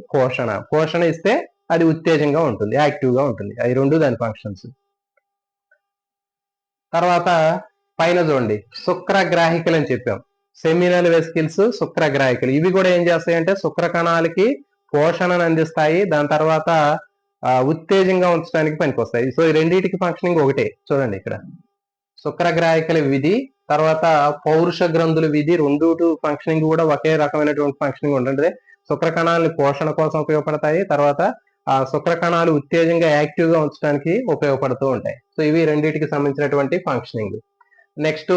S1: పోషణ ఇస్తే అది ఉత్తేజంగా ఉంటుంది, యాక్టివ్ గా ఉంటుంది. అవి రెండు దాని ఫంక్షన్స్. తర్వాత పైన చూడండి, శుక్రగ్రాహికలు అని చెప్పాం. సెమినల్ వెసికిల్స్, శుక్రగ్రాహికలు, ఇవి కూడా ఏం చేస్తాయంటే శుక్ర కణాలకి పోషణను అందిస్తాయి. దాని తర్వాత ఉత్తేజంగా ఉంచడానికి పనికొస్తాయి. సో ఈ రెండింటికి ఫంక్షనింగ్ ఒకటే. చూడండి ఇక్కడ శుక్రగ్రాహికల విధి, తర్వాత పౌరుష గ్రంథుల విధి, రెండు ఫంక్షనింగ్ కూడా ఒకే రకమైనటువంటి ఫంక్షనింగ్ ఉంటుంది. శుక్ర కణాలని పోషణ కోసం ఉపయోగపడతాయి, తర్వాత ఆ శుక్ర కణాలు ఉత్తేజంగా యాక్టివ్ గా ఉంచడానికి ఉపయోగపడుతూ ఉంటాయి. సో ఇవి రెండింటికి సంబంధించినటువంటి ఫంక్షనింగ్. నెక్స్ట్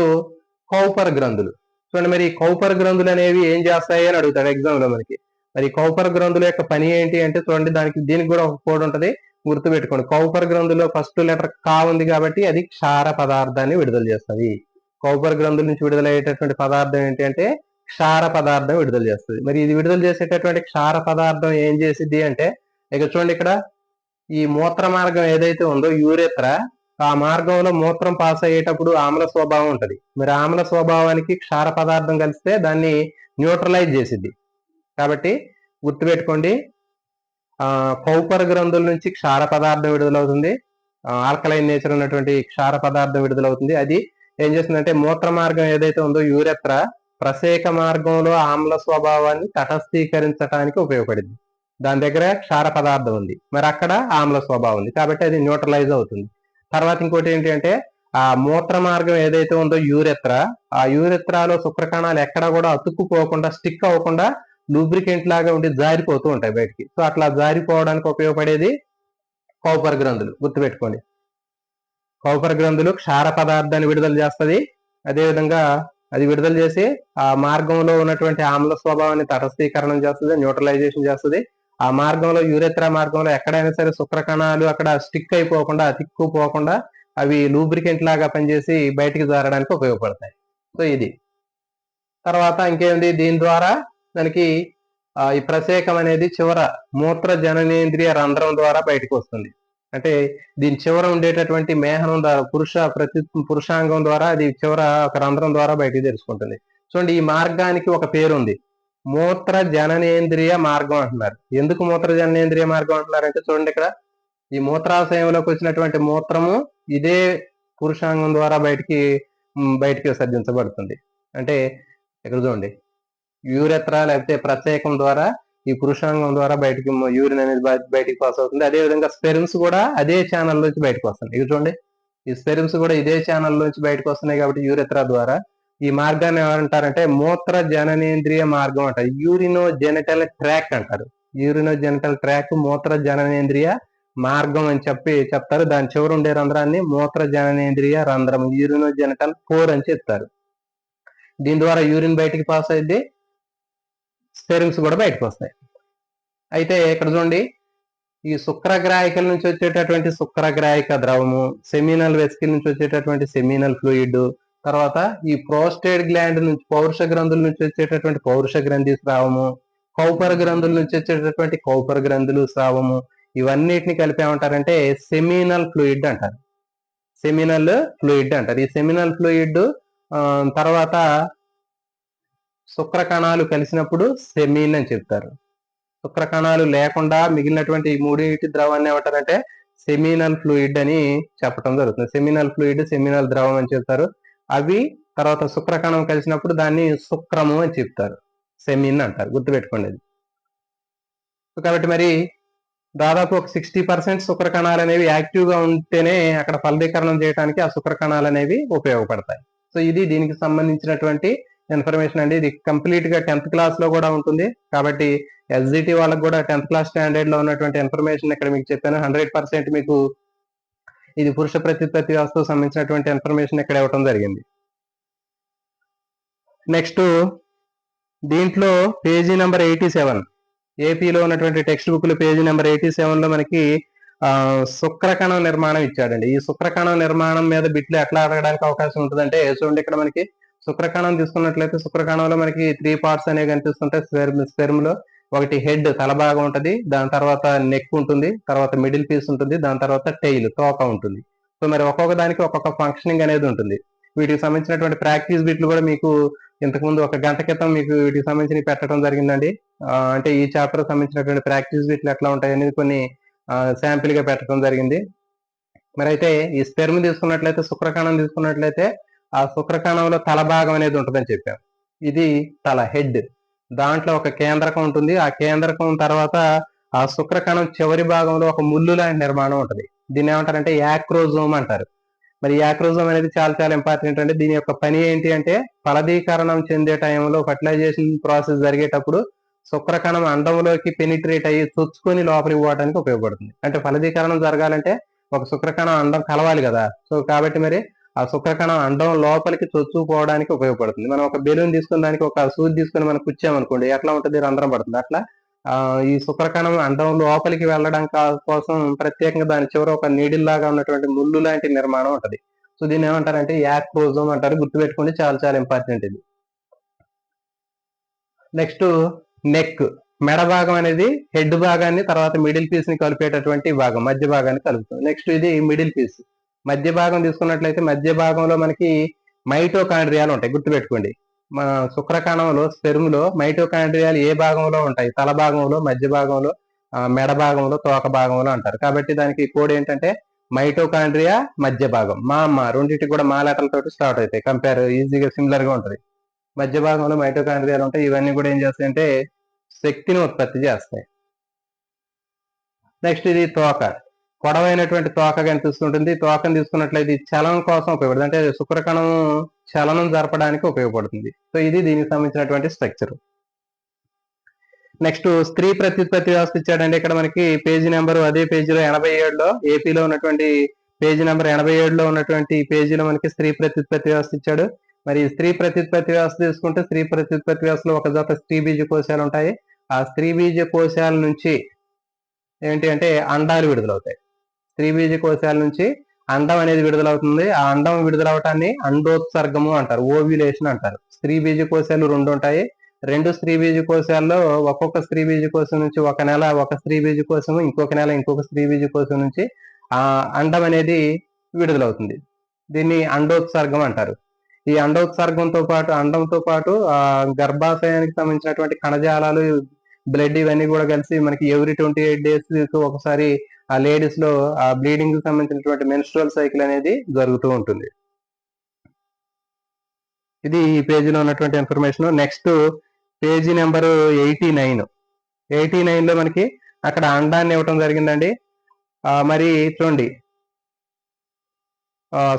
S1: కౌపర్ గ్రంథులు. చూడండి, మరి కౌపర్ గ్రంథులు అనేవి ఏం చేస్తాయి అని అడుగుతాడు ఎగ్జామ్ లో మనకి. మరి కౌపర్ గ్రంథుల యొక్క పని ఏంటి అంటే చూడండి, దీనికి కూడా ఒక కోడ్ ఉంటుంది, గుర్తుపెట్టుకోండి. కౌపర్ గ్రంథులో ఫస్ట్ లెటర్ కా ఉంది కాబట్టి అది క్షార పదార్థాన్ని విడుదల చేస్తుంది. కౌపర్ గ్రంథుల నుంచి విడుదలయ్యేటటువంటి పదార్థం ఏంటి అంటే క్షార పదార్థం విడుదల చేస్తుంది. మరి ఇది విడుదల చేసేటటువంటి క్షార పదార్థం ఏం చేసిద్ది అంటే, ఇక చూడండి, ఇక్కడ ఈ మూత్ర మార్గం ఏదైతే ఉందో యూరెత్ర, ఆ మార్గంలో మూత్రం పాస్ అయ్యేటప్పుడు ఆమ్ల స్వభావం ఉంటుంది. మరి ఆమ్ల స్వభావానికి క్షార పదార్థం కలిస్తే దాన్ని న్యూట్రలైజ్ చేసిద్ది. కాబట్టి గుర్తుపెట్టుకోండి, కౌపర్ గ్రంథుల నుంచి క్షార పదార్థం విడుదలవుతుంది, ఆల్కలైన్ నేచర్ ఉన్నటువంటి క్షార పదార్థం విడుదలవుతుంది. అది ఏం చేస్తుందంటే మూత్ర మార్గం ఏదైతే ఉందో యూరెత్ర, ప్రసేక మార్గంలో ఆమ్ల స్వభావాన్ని తటస్థీకరించడానికి ఉపయోగపడింది. దాని దగ్గర క్షార పదార్థం ఉంది, మరి అక్కడ ఆమ్ల స్వభావం ఉంది, కాబట్టి అది న్యూట్రలైజ్ అవుతుంది. తర్వాత ఇంకోటి ఏంటి అంటే ఆ మూత్ర మార్గం ఏదైతే ఉందో యూరెత్ర, ఆ యూరెత్రాలో శుక్ర కణాలు ఎక్కడ కూడా అతుక్కుపోకుండా, స్టిక్ అవ్వకుండా లూబ్రికెంట్ లాగా ఉండి జారిపోతూ ఉంటాయి బయటికి. సో అట్లా జారిపోవడానికి ఉపయోగపడేది కౌపర్ గ్రంథులు. గుర్తుపెట్టుకోండి, కౌపర్ గ్రంథులు క్షార పదార్థాన్ని విడుదల చేస్తుంది. అదేవిధంగా అది విడుదల చేసి ఆ మార్గంలో ఉన్నటువంటి ఆమ్ల స్వభావాన్ని తటస్థీకరణం చేస్తుంది, న్యూట్రలైజేషన్ చేస్తుంది. ఆ మార్గంలో యూరెత్రా మార్గంలో ఎక్కడైనా సరే శుక్ర కణాలు అక్కడ స్టిక్ అయిపోకుండా, అతిక్కుపోకుండా అవి లూబ్రికెంట్ లాగా పనిచేసి బయటికి జారడానికి ఉపయోగపడతాయి. సో ఇది. తర్వాత ఇంకేంది, దీని ద్వారా మనకి ఈ ప్రసేకం అనేది చివర మూత్ర జననేంద్రియ రంధ్రం ద్వారా బయటకు వస్తుంది. అంటే దీని చివర ఉండేటటువంటి మేహనం ద్వారా పురుషాంగం ద్వారా అది చివర ఒక రంధ్రం ద్వారా బయటికి తెలుసుకుంటుంది. చూడండి, ఈ మార్గానికి ఒక పేరు ఉంది, మూత్ర జననేంద్రియ మార్గం అంటున్నారు. ఎందుకు మూత్ర జననేంద్రియ మార్గం అంటున్నారు అంటే చూడండి, ఇక్కడ ఈ మూత్రాశయంలోకి వచ్చినటువంటి మూత్రము ఇదే పురుషాంగం ద్వారా బయటికి విసర్జించబడుతుంది. అంటే ఇక్కడ చూడండి, యూరెత్రా లేకపోతే ప్రత్యేకం ద్వారా ఈ పురుషాంగం ద్వారా బయటికి యూరిన్ అనేది బయటికి పాస్ అవుతుంది. అదేవిధంగా స్పెర్మ్స్ కూడా అదే ఛానల్ నుంచి బయటకు వస్తున్నాయి. ఇది చూడండి, ఈ స్పెర్మ్స్ కూడా ఇదే ఛానల్ నుంచి బయటకు వస్తున్నాయి. కాబట్టి యూరెత్రా ద్వారా ఈ మార్గాన్ని ఏమంటారంటే మూత్ర జననేంద్రియ మార్గం అంటారు, యూరినో జెనిటల్ ట్రాక్ అంటారు. యూరినో జెనిటల్ ట్రాక్, మూత్ర జననేంద్రియ మార్గం అని చెప్తారు. దాని చివర ఉండే రంధ్రాన్ని మూత్ర జననేంద్రియ రంధ్రం, యూరినోజెనిటల్ పోర్ అని చెప్తారు. దీని ద్వారా యూరిన్ బయటికి పాస్ అయింది, స్పెర్మ్స్ కూడా బయటకు వస్తాయి. అయితే ఇక్కడ చూడండి, ఈ శుక్రగ్రాహికల నుంచి వచ్చేటటువంటి శుక్రగ్రాహిక ద్రవము, సెమినల్ వెసికిల్ నుంచి వచ్చేటటువంటి సెమినల్ ఫ్లూయిడ్, తర్వాత ఈ ప్రోస్టేట్ గ్లాండ్ నుంచి పౌరుష గ్రంథుల నుంచి వచ్చేటటువంటి పౌరుష గ్రంథి స్రావము, కౌపర గ్రంథుల నుంచి వచ్చేటటువంటి కౌపర గ్రంథులు స్రావము, ఇవన్నిటిని కలిపి ఏమంటారంటే సెమినల్ ఫ్లూయిడ్ అంటారు. సెమినల్ ఫ్లూయిడ్ అంటారు. ఈ సెమినల్ ఫ్లూయిడ్ తర్వాత శుక్ర కణాలు కలిసినప్పుడు సెమిన్ అని చెప్తారు. శుక్ర కణాలు లేకుండా మిగిలినటువంటి ఈ మూడింటి ద్రవాన్ని ఏమంటారంటే సెమినల్ ఫ్లూయిడ్ అని చెప్పడం జరుగుతుంది. సెమినల్ ఫ్లూయిడ్, సెమినల్ ద్రవం అని చెప్తారు. అవి తర్వాత శుక్ర కణం కలిసినప్పుడు దాన్ని శుక్రము అని చెప్తారు, సెమిన్ అంటారు. గుర్తుపెట్టుకోండి. కాబట్టి మరి దాదాపు ఒక 60% శుక్ర కణాలు అనేవి యాక్టివ్ గా ఉంటేనే అక్కడ ఫలదీకరణం చేయడానికి ఆ శుక్ర కణాలు అనేవి ఉపయోగపడతాయి. సో ఇది దీనికి సంబంధించినటువంటి ఇన్ఫర్మేషన్ అండి. ఇది కంప్లీట్ గా 10th క్లాస్ లో కూడా ఉంటుంది. కాబట్టి ఎస్జిటి వాళ్ళకి కూడా 10th క్లాస్ స్టాండర్డ్ లో ఉన్నటువంటి ఇన్ఫర్మేషన్ ఇక్కడ మీకు చెప్పాను. 100% మీకు ఇది పురుష ప్రత్యుత్పత్తి వ్యవస్థకు సంబంధించినటువంటి ఇన్ఫర్మేషన్ ఇక్కడ ఇవ్వడం జరిగింది. నెక్స్ట్ దీంట్లో పేజీ నెంబర్ 87, ఏపీలో ఉన్నటువంటి టెక్స్ట్ బుక్ లో పేజీ నెంబర్ 87 లో మనకి శుక్రకణం నిర్మాణం ఇచ్చాడండి. ఈ శుక్రకణం నిర్మాణం మీద బిట్లు ఎట్లా అడగడానికి అవకాశం ఉంటుందంటే చూడండి, ఇక్కడ మనకి శుక్రకణం తీసుకున్నట్లయితే శుక్రకణంలో మనకి 3 పార్ట్స్ అనేవి కనిపిస్తుంటాయి. స్పెర్మ్ లో ఒకటి హెడ్, తల భాగం ఉంటుంది, దాని తర్వాత నెక్ ఉంటుంది, తర్వాత మిడిల్ పీస్ ఉంటుంది, దాని తర్వాత టెయిల్, తోక ఉంటుంది. సో మరి ఒక్కొక్క దానికి ఒక్కొక్క ఫంక్షనింగ్ అనేది ఉంటుంది. వీటికి సంబంధించినటువంటి ప్రాక్టీస్ బిట్లు కూడా మీకు ఇంతకుముందు 1 గంట క్రితం మీకు వీటికి సంబంధించి పెట్టడం జరిగిందండి. అంటే ఈ చాప్టర్ సంబంధించినటువంటి ప్రాక్టీస్ బిట్లు ఎట్లా ఉంటాయి అనేది కొన్ని శాంపిల్ గా పెట్టడం జరిగింది. మరి అయితే ఈ స్పెర్మ్ తీసుకున్నట్లయితే, శుక్రకణం తీసుకున్నట్లయితే ఆ శుక్రకణంలో తల భాగం అనేది ఉంటుందని చెప్పాం. ఇది తల, హెడ్. దాంట్లో ఒక కేంద్రకం ఉంటుంది. ఆ కేంద్రకం తర్వాత ఆ శుక్రకణం చివరి భాగంలో ఒక ముళ్ళు లాంటి నిర్మాణం ఉంటుంది. దీన్ని ఏమంటారంటే యాక్రోజోమ్ అంటారు. మరి యాక్రోజోమ్ అనేది చాలా చాలా ఇంపార్టెంట్ అండి. దీని యొక్క పని ఏంటి అంటే ఫలదీకరణం చెందే టైంలో, ఫర్టిలైజేషన్ ప్రాసెస్ జరిగేటప్పుడు శుక్రకణం అండంలోకి పెనిట్రేట్ అయ్యి చొచ్చుకొని లోపలికి పోవడానికి ఉపయోగపడుతుంది. అంటే ఫలదీకరణం జరగాలంటే ఒక శుక్రకణం అండం కలవాలి కదా. సో కాబట్టి మరి ఆ శుక్రకణం అండం లోపలికి చొచ్చుకుపోవడానికి ఉపయోగపడుతుంది. మనం ఒక బెలూన్ తీసుకుని దానికి ఒక సూది తీసుకుని మనం కుచ్చామనుకోండి, ఎట్లా ఉంటుంది, రంధ్రం పడుతుంది. అట్లా ఈ శుక్రకణం అండం లోపలికి వెళ్ళడం కోసం ప్రత్యేకంగా దాని చివర ఒక నీడిల్ లాగా ఉన్నటువంటి ముళ్ళు లాంటి నిర్మాణం ఉంటది. సో దీన్ని ఏమంటారంటే యాక్రోజోమ్ అంటారు. గుర్తుపెట్టుకోండి, చాలా చాలా ఇంపార్టెంట్ ఇది. నెక్స్ట్ నెక్, మెడ భాగం అనేది హెడ్ భాగాన్ని తర్వాత మిడిల్ పీస్ ని కలిపేటటువంటి భాగం, మధ్య భాగాన్ని కలుపుతుంది. నెక్స్ట్ ఇది మిడిల్ పీస్. మధ్య భాగం తీసుకున్నట్లయితే మధ్య భాగంలో మనకి మైటోకాండ్రియాలు ఉంటాయి. గుర్తుపెట్టుకోండి, మన శుక్రకణంలో, స్పెర్మ్ లో మైటోకాండ్రియాలు ఏ భాగంలో ఉంటాయి? తల భాగంలో, మధ్య భాగంలో, మెడ భాగంలో, తోక భాగంలో అంటారు. కాబట్టి దానికి కోడ్ ఏంటంటే మైటోకాండ్రియా మధ్య భాగం. మా రెండింటికి కూడా మా లెటర్ల తోటి స్టార్ట్ అవుతాయి. కంపేర్ ఈజీగా సిమిలర్ గా ఉంటుంది. మధ్య భాగంలో మైటోకాండ్రియాలు ఉంటాయి. ఇవన్నీ కూడా ఏం చేస్తాయంటే శక్తిని ఉత్పత్తి చేస్తాయి. నెక్స్ట్ ఇది తోక, పొడవైనటువంటి తోక కనిపిస్తుంటుంది. తోకను తీసుకున్నట్లయితే చలనం కోసం ఉపయోగపడుతుంది. అంటే శుక్రకణం చలనం జరపడానికి ఉపయోగపడుతుంది. సో ఇది దీనికి సంబంధించినటువంటి స్ట్రక్చర్. నెక్స్ట్ స్త్రీ ప్రత్యుత్పత్తి వ్యవస్థ ఇచ్చాడండి. ఇక్కడ మనకి పేజీ నెంబర్ అదే పేజీలో 87లో, ఏపీలో ఉన్నటువంటి పేజీ నెంబర్ 87లో ఉన్నటువంటి పేజీలో మనకి స్త్రీ ప్రత్యుత్పత్తి వ్యవస్థ ఇచ్చాడు. మరి స్త్రీ ప్రత్యుత్పత్తి వ్యవస్థ తీసుకుంటే స్త్రీ ప్రత్యుత్పత్తి వ్యవస్థలో ఒక జత స్త్రీ బీజ కోశాలు ఉంటాయి. ఆ స్త్రీ బీజ కోశాల నుంచి ఏంటి అంటే అండాలు విడుదలవుతాయి. స్త్రీ బీజ కోశాల నుంచి అండం అనేది విడుదలవుతుంది. ఆ అండం విడుదలవటాన్ని అండోత్సర్గము అంటారు, ఓవ్యులేషన్ అంటారు. స్త్రీ బీజ కోశాలు 2 ఉంటాయి. 2 స్త్రీ బీజ కోశాల్లో ఒక్కొక్క స్త్రీ బీజ కోశం నుంచి ఒక నెల ఒక స్త్రీ బీజ కోశము, ఇంకొక నెల ఇంకొక స్త్రీ బీజ కోశం నుంచి ఆ అండం అనేది విడుదలవుతుంది. దీన్ని అండోత్సర్గం అంటారు. ఈ అండోత్సర్గంతో పాటు, అండంతో పాటు ఆ గర్భాశయానికి సంబంధించినటువంటి కణజాలాలు, బ్లడ్, ఇవన్నీ కూడా కలిసి మనకి ఎవ్రీ 28 days ఒకసారి ఆ లేడీస్ లో ఆ బ్లీడింగ్ కి సంబంధించినటువంటి మెన్స్ట్రువల్ సైకిల్ అనేది జరుగుతూ ఉంటుంది. ఇది ఈ పేజీలో ఉన్నటువంటి ఇన్ఫర్మేషన్. నెక్స్ట్ పేజీ నెంబర్ 89లో మనకి అక్కడ అండాన్ని ఇవ్వటం జరిగిందండి. మరి చూడండి,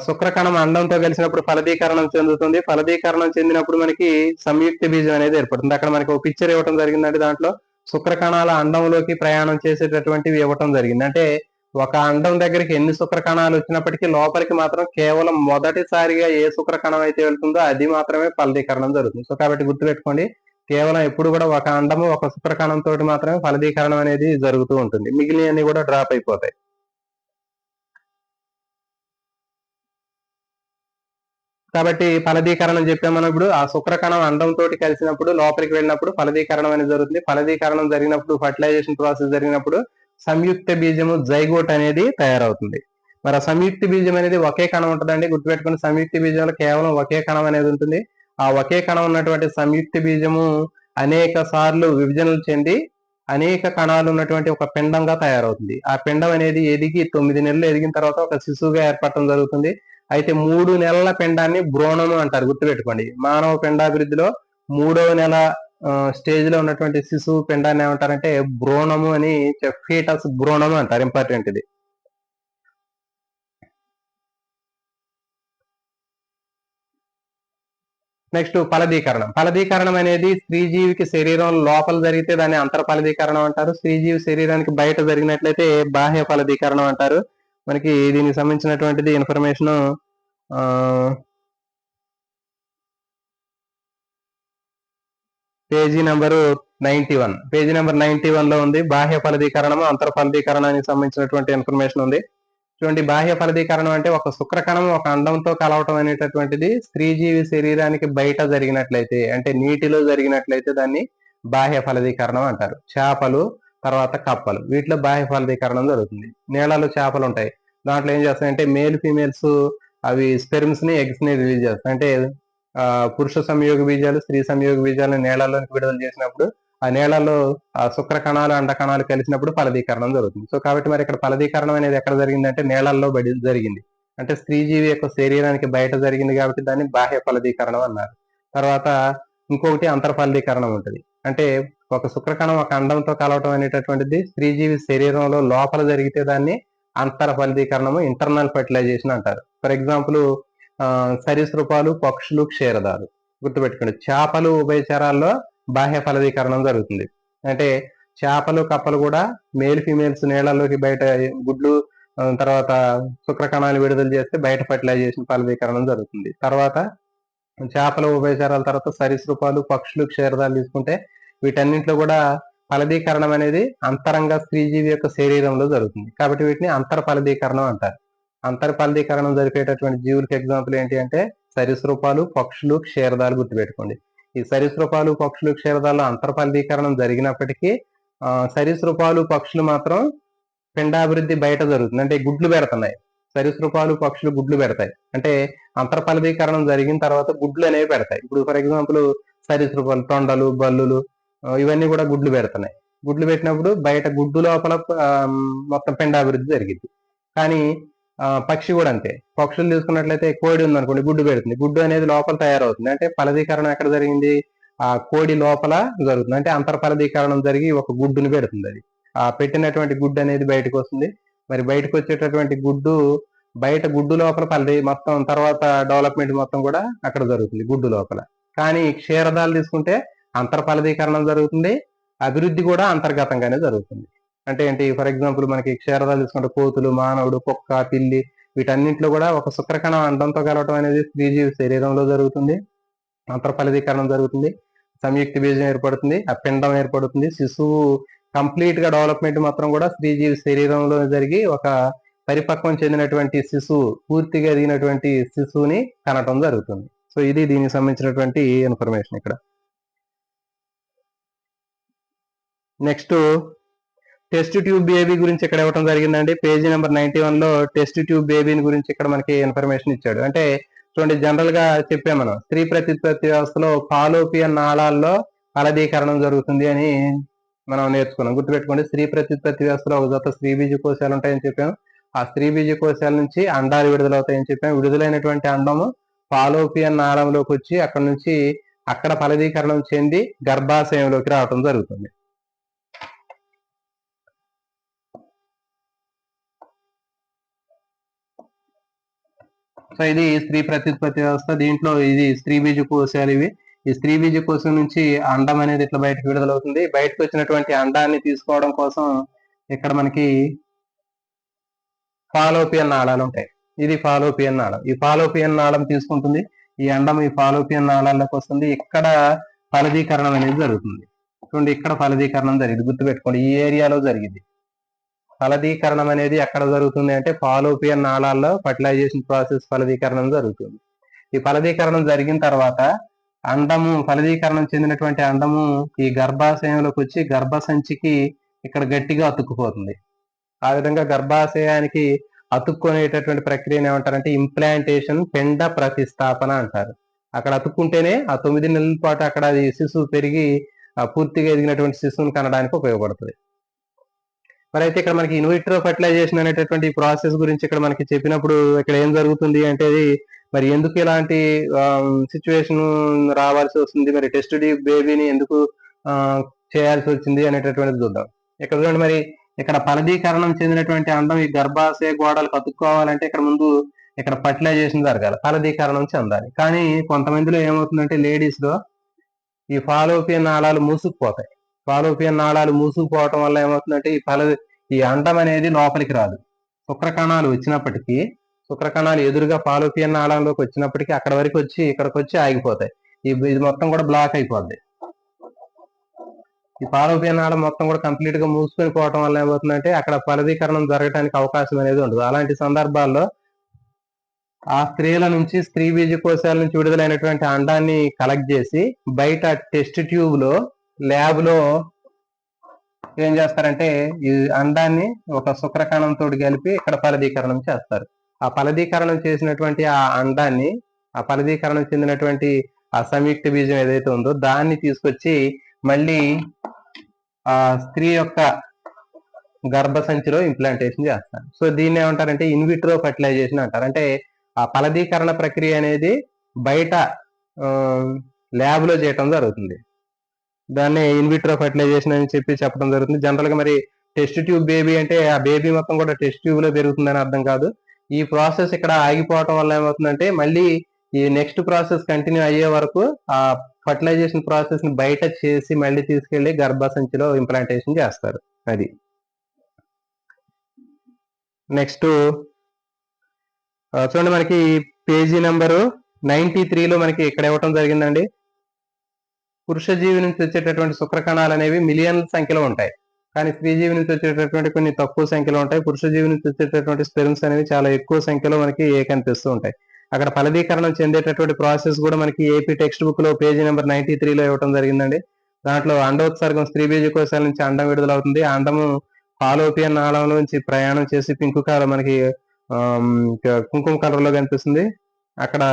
S1: శుక్రకణం అండంతో కలిసినప్పుడు ఫలదీకరణం చెందుతుంది. ఫలదీకరణం చెందినప్పుడు మనకి సంయుక్త బీజం అనేది ఏర్పడుతుంది. అక్కడ మనకి ఒక పిక్చర్ ఇవ్వటం జరిగిందండి. దాంట్లో శుక్రకణాల అండంలోకి ప్రయాణం చేసేటటువంటివి ఇవ్వటం జరిగింది. అంటే ఒక అండం దగ్గరికి ఎన్ని శుక్ర కణాలు వచ్చినప్పటికీ లోపలికి మాత్రం కేవలం మొదటిసారిగా ఏ శుక్ర కణం అయితే వెళ్తుందో అది మాత్రమే ఫలదీకరణం జరుగుతుంది. సో కాబట్టి గుర్తుపెట్టుకోండి, కేవలం ఎప్పుడు కూడా ఒక అండము ఒక శుక్ర కణం తోటి మాత్రమే ఫలదీకరణం అనేది జరుగుతూ ఉంటుంది, మిగిలినవన్నీ కూడా డ్రాప్ అయిపోతాయి. కాబట్టి ఫలదీకరణం చెప్పాం మనం ఇప్పుడు. ఆ శుక్రకణం అండంతో కలిసినప్పుడు లోపలికి వెళ్ళినప్పుడు ఫలదీకరణం అనేది జరుగుతుంది. ఫలదీకరణం జరిగినప్పుడు, ఫర్టిలైజేషన్ ప్రాసెస్ జరిగినప్పుడు సంయుక్త బీజము జైగోట్ అనేది తయారవుతుంది. మరి ఆ సంయుక్త బీజం అనేది ఒకే కణం ఉంటుందండి, గుర్తుపెట్టుకుని. సంయుక్త బీజంలో కేవలం ఒకే కణం అనేది ఉంటుంది. ఆ ఒకే కణం ఉన్నటువంటి సంయుక్త బీజము అనేక సార్లు విభజనలు చెంది అనేక కణాలు ఉన్నటువంటి ఒక పిండంగా తయారవుతుంది. ఆ పిండం అనేది ఎదిగి 9 నెలలు ఎదిగిన తర్వాత ఒక శిశువుగా ఏర్పడటం జరుగుతుంది. అయితే 3 నెలల పిండాన్ని భ్రూణము అంటారు, గుర్తుపెట్టుకోండి. మానవ పిండాభివృద్ధిలో 3వ నెల స్టేజ్ లో ఉన్నటువంటి శిశువు పిండాన్ని ఏమంటారంటే భ్రూణము అని, ఫీటస్ భ్రూణము అంటారు. ఇంపార్టెంట్ ఇది. నెక్స్ట్ ఫలదీకరణం. ఫలదీకరణం అనేది స్త్రీజీవికి శరీరం లోపల జరిగితే దాన్ని అంతర ఫలదీకరణం అంటారు. స్త్రీజీవి శరీరానికి బయట జరిగినట్లయితే బాహ్య ఫలదీకరణం అంటారు. మనకి దీనికి సంబంధించినటువంటిది information page number 91. Page number 91 లో ఉంది. బాహ్య ఫలదీకరణము అంతర ఫలదీకరణానికి సంబంధించినటువంటి ఇన్ఫర్మేషన్ ఉంది. చూడండి, బాహ్య ఫలదీకరణం అంటే ఒక శుక్రకణం ఒక అండంతో కలవటం అనేటటువంటిది స్త్రీజీవి శరీరానికి బయట జరిగినట్లయితే, అంటే నీటిలో జరిగినట్లయితే దాన్ని బాహ్య ఫలదీకరణం అంటారు. చేపలు, తర్వాత కప్పలు, వీటిలో బాహ్య ఫలదీకరణం జరుగుతుంది. నీళ్ళలో చేపలు ఉంటాయి, దాంట్లో ఏం చేస్తాయంటే మేల్ ఫీమేల్స్ అవి స్పెర్మ్స్ ని, ఎగ్స్ ని రిలీజ్ చేస్తాయి. అంటే పురుష సంయోగ బీజాలు, స్త్రీ సంయోగ బీజాలను నీళ్లలోకి విడుదల చేసినప్పుడు ఆ నీళ్లలో ఆ శుక్ర కణాలు, అండ కణాలు కలిసినప్పుడు ఫలదీకరణం జరుగుతుంది. సో కాబట్టి మరి ఇక్కడ ఫలదీకరణం అనేది ఎక్కడ జరిగిందంటే నీళ్లలో జరిగింది. అంటే స్త్రీజీవి యొక్క శరీరానికి బయట జరిగింది కాబట్టి దాన్ని బాహ్య ఫలదీకరణం అన్నారు. తర్వాత ఇంకొకటి అంతర ఫలదీకరణం ఉంటుంది. అంటే ఒక శుక్రకణం ఒక అండంతో కలవటం అనేటటువంటిది స్త్రీజీవి శరీరంలో లోపల జరిగితే దాన్ని అంతర ఫలదీకరణము, ఇంటర్నల్ ఫర్టిలైజేషన్ అంటారు. ఫర్ ఎగ్జాంపుల్ సరీసృపాలు, పక్షులు, క్షీరదాలు. గుర్తుపెట్టుకోండి, చేపలు ఉభయచరాల్లో బాహ్య ఫలదీకరణం జరుగుతుంది. అంటే చేపలు, కప్పలు కూడా మేల్ ఫీమేల్స్ నీళ్లలోకి బయట గుడ్లు, తర్వాత శుక్ర కణాలు విడుదల చేస్తే బయట ఫర్టిలైజేషన్, ఫలదీకరణం జరుగుతుంది. తర్వాత చేపలు ఉభయచరాల తర్వాత సరీసృపాలు, పక్షులు, క్షీరదాలు తీసుకుంటే వీటన్నింటిలో కూడా ఫలదీకరణం అనేది అంతరంగా స్త్రీజీవి యొక్క శరీరంలో జరుగుతుంది. కాబట్టి వీటిని అంతర ఫలదీకరణం అంటారు. అంతర ఫలదీకరణం జరిపేటటువంటి జీవులకి ఎగ్జాంపుల్ ఏంటి అంటే సరీసృపాలు, పక్షులు, క్షీరదాలు. గుర్తుపెట్టుకోండి, ఈ సరీసృపాలు, పక్షులు, క్షీరదాల్లో అంతర ఫలదీకరణం జరిగినప్పటికీ సరీసృపాలు, పక్షులు మాత్రం పిండాభివృద్ధి బయట జరుగుతుంది, అంటే గుడ్లు పెడుతున్నాయి. సరీసృపాలు, పక్షులు గుడ్లు పెడతాయి. అంటే అంతర ఫలదీకరణం జరిగిన తర్వాత గుడ్లు అనేవి పెడతాయి. ఇప్పుడు ఫర్ ఎగ్జాంపుల్ సరీసృపాలు, తొండలు, బల్లులు ఇవన్నీ కూడా గుడ్లు పెడుతున్నాయి. గుడ్లు పెట్టినప్పుడు బయట గుడ్డు లోపల మొత్తం పిండాభివృద్ధి జరిగింది. కానీ పక్షి కూడా అంతే. పక్షులు తీసుకున్నట్లయితే కోడి ఉందనుకోండి, గుడ్డు పెడుతుంది. గుడ్డు అనేది లోపల తయారవుతుంది. అంటే ఫలదీకరణం ఎక్కడ జరిగింది? ఆ కోడి లోపల జరుగుతుంది. అంటే అంతర ఫలదీకరణం జరిగి ఒక గుడ్డుని పెడుతుంది. అది ఆ పెట్టినటువంటి గుడ్డు అనేది బయటకు వస్తుంది. మరి బయటకు వచ్చేటటువంటి గుడ్డు బయట గుడ్డు లోపల మొత్తం తర్వాత డెవలప్మెంట్ మొత్తం కూడా అక్కడ జరుగుతుంది, గుడ్డు లోపల. కానీ క్షీరదాలు తీసుకుంటే అంతర ఫలదీకరణం జరుగుతుంది, అభివృద్ధి కూడా అంతర్గతంగానే జరుగుతుంది. అంటే ఏంటి? ఫర్ ఎగ్జాంపుల్ మనకి క్షీరదాలు తీసుకుంటే కోతులు, మానవుడు, కుక్క, పిల్లి వీటన్నింటిలో కూడా ఒక శుక్రకణం అండంతో కలవటం అనేది స్త్రీజీవి శరీరంలో జరుగుతుంది. అంతర ఫలదీకరణం జరుగుతుంది, సంయుక్త బీజం ఏర్పడుతుంది, ఆ పిండం ఏర్పడుతుంది. శిశువు కంప్లీట్ గా డెవలప్మెంట్ మొత్తం కూడా స్త్రీజీవి శరీరంలో జరిగి ఒక పరిపక్వం చెందినటువంటి శిశువు, పూర్తిగా ఎదిగినటువంటి శిశువుని కనటం జరుగుతుంది. సో ఇది దీనికి సంబంధించినటువంటి ఇన్ఫర్మేషన్ ఇక్కడ. నెక్స్ట్ టెస్ట్ ట్యూబ్ బేబీ గురించి ఇక్కడ ఇవ్వడం జరిగిందండి. పేజీ నెంబర్ 91 లో టెస్ట్ ట్యూబ్ బేబీని గురించి ఇక్కడ మనకి ఇన్ఫర్మేషన్ ఇచ్చాడు. అంటే చూడండి, జనరల్ గా చెప్పాం మనం, స్త్రీ ప్రత్యుత్పత్తి వ్యవస్థలో ఫాలోపియన్ నాళాల్లో ఫలదీకరణం జరుగుతుంది అని మనం నేర్చుకున్నాం. గుర్తుపెట్టుకోండి, స్త్రీ ప్రత్యుత్పత్తి వ్యవస్థలో ఒక జత స్త్రీ బీజ కోశాలు ఉంటాయని చెప్పాం. ఆ స్త్రీ బీజ కోశాల నుంచి అండాలు విడుదలవుతాయని చెప్పాం. విడుదలైనటువంటి అండము ఫాలోపియన్ నాళంలోకి వచ్చి అక్కడ ఫలదీకరణం చెంది గర్భాశయంలోకి రావడం జరుగుతుంది. సో ఇది స్త్రీ ప్రత్యుత్పత్తి వ్యవస్థ. దీంట్లో ఇది స్త్రీ బీజ కోశాలు ఇవి. ఈ స్త్రీ బీజ కోశం నుంచి అండం అనేది ఇట్లా బయటకు విడుదలవుతుంది. బయటకు వచ్చినటువంటి అండాన్ని తీసుకోవడం కోసం ఇక్కడ మనకి ఫాలోపియన్ నాళాలు ఉంటాయి. ఇది ఫాలోపియన్ నాళం. ఈ ఫాలోపియన్ నాళం తీసుకుంటుంది, ఈ అండం ఈ ఫాలోపియన్ నాళాల్లోకి వస్తుంది. ఇక్కడ ఫలదీకరణం అనేది జరుగుతుంది. చూడండి, ఇక్కడ ఫలదీకరణం జరిగింది, గుర్తుపెట్టుకోండి, ఈ ఏరియాలో జరిగింది. ఫలదీకరణం అనేది ఎక్కడ జరుగుతుంది అంటే ఫాలోపియన్ నాళాల్లో ఫర్టిలైజేషన్ ప్రాసెస్ ఫలదీకరణం జరుగుతుంది. ఈ ఫలదీకరణం జరిగిన తర్వాత అండము, ఫలదీకరణం చెందినటువంటి అండము ఈ గర్భాశయంలోకి వచ్చి గర్భసంచికి ఇక్కడ గట్టిగా అతుక్కుపోతుంది. ఆ విధంగా గర్భాశయానికి అతుక్కునేటటువంటి ప్రక్రియను ఏమంటారంటే ఇంప్లాంటేషన్, పెండ ప్రతిస్థాపన అంటారు. అక్కడ అతుక్కుంటేనే ఆ 9 నెలల పాటు అక్కడ అది శిశువు పెరిగి పూర్తిగా ఎదిగినటువంటి శిశువుని కనడానికి ఉపయోగపడుతుంది. మరి అయితే ఇక్కడ మనకి ఇన్విట్రో ఫర్టిలైజేషన్ అనేటటువంటి ప్రాసెస్ గురించి ఇక్కడ మనకి చెప్పినప్పుడు ఇక్కడ ఏం జరుగుతుంది అంటే, మరి ఎందుకు ఇలాంటి సిచ్యువేషన్ రావాల్సి వస్తుంది, మరి టెస్ట్ ట్యూబ్ బేబీని ఎందుకు చేయాల్సి వచ్చింది అనేటటువంటిది చూద్దాం. ఇక్కడ చూడండి, మరి ఇక్కడ ఫలదీకరణం చెందినటువంటి అండం ఈ గర్భాశయ గోడలకు అతుక్కోవాలంటే ఇక్కడ ముందు ఇక్కడ ఫర్టిలైజేషన్ జరగాలి, ఫలదీకరణం చెందాలి. కానీ కొంతమందిలో ఏమవుతుందంటే లేడీస్ లో ఈ ఫాలోపియన్ నాళాలు మూసుకుపోతాయి. ఫాలోపియన్ నాళాలు మూసుకుపోవటం వల్ల ఏమవుతుందంటే ఈ అండం అనేది లోపలికి రాదు. శుక్రకణాలు వచ్చినప్పటికీ, శుక్రకణాలు ఎదురుగా ఫాలోపియన్ నాళంలోకి వచ్చినప్పటికీ అక్కడ వరకు వచ్చి ఇక్కడికి వచ్చి ఆగిపోతాయి. ఇది మొత్తం కూడా బ్లాక్ అయిపోద్ది. ఈ ఫాలోపియన్ నాళం మొత్తం కూడా కంప్లీట్ గా మూసుకొని పోవటం వల్ల ఏమవుతుందంటే అక్కడ ఫలదీకరణం జరగడానికి అవకాశం అనేది ఉండదు. అలాంటి సందర్భాల్లో ఆ స్త్రీల నుంచి, స్త్రీ బీజకోశాల నుంచి విడుదలైనటువంటి అండాన్ని కలెక్ట్ చేసి బయట టెస్ట్ ట్యూబ్ లో, ల్యాబ్ లో ఏం చేస్తారంటే ఈ అండాన్ని ఒక శుక్రకణంతో కలిపి ఇక్కడ ఫలదీకరణం చేస్తారు. ఆ ఫలదీకరణం చేసినటువంటి ఆ అండాన్ని, ఆ ఫలదీకరణం చెందినటువంటి ఆ సంయుక్త బీజం ఏదైతే ఉందో దాన్ని తీసుకొచ్చి మళ్ళీ ఆ స్త్రీ యొక్క గర్భసంచిలో ఇంప్లాంటేషన్ చేస్తారు. సో దీన్ని ఏమంటారంటే ఇన్విట్రో ఫర్టిలైజేషన్ అంటారు. అంటే ఆ ఫలదీకరణ ప్రక్రియ అనేది బయట ల్యాబ్ లో చేయటం జరుగుతుంది. దాన్ని ఇన్విట్రో ఫర్టిలైజేషన్ అని చెప్పడం జరుగుతుంది. జనరల్ గా మరి టెస్ట్ ట్యూబ్ బేబీ అంటే ఆ బేబీ మొత్తం కూడా టెస్ట్ ట్యూబ్ లో పెరుగుతుందని అర్థం కాదు. ఈ ప్రాసెస్ ఇక్కడ ఆగిపోవటం వల్ల ఏమవుతుందంటే మళ్ళీ ఈ నెక్స్ట్ ప్రాసెస్ కంటిన్యూ అయ్యే వరకు ఆ ఫర్టిలైజేషన్ ప్రాసెస్ ని బయట చేసి మళ్ళీ తీసుకెళ్లి గర్భసంచిలో ఇంప్లాంటేషన్ చేస్తారు. అది నెక్స్ట్ చూడండి, మనకి పేజీ నెంబరు 93లో మనకి ఇక్కడ ఇవ్వటం జరిగిందండి. పురుష జీవి నుంచి వచ్చేటటువంటి శుక్రకణాలు అనేవి మిలియన్ల సంఖ్యలో ఉంటాయి, కానీ స్త్రీ జీవి నుంచి వచ్చేటటువంటి కొన్ని తక్కువ సంఖ్యలో ఉంటాయి. పురుష జీవి నుంచి వచ్చేటటువంటి స్పెర్మ్స్ అనేవి చాలా ఎక్కువ సంఖ్యలో మనకి కనిపిస్తూ ఉంటాయి. అక్కడ ఫలదీకరణం చెందేటటువంటి ప్రాసెస్ కూడా మనకి ఏపీ టెక్స్ట్ బుక్ లో పేజీ నెంబర్ 93లో ఇవ్వటం జరిగిందండి. దాంట్లో అండోత్సర్గం, స్త్రీ బీజకోశాల నుంచి అండం విడుదలవుతుంది. ఆ అండము ఫాలోపియన్ నాళంలో నుంచి ప్రయాణం చేసి పింక్ కలర్, మనకి కుంకుమ కలర్ లో కనిపిస్తుంది. అక్కడ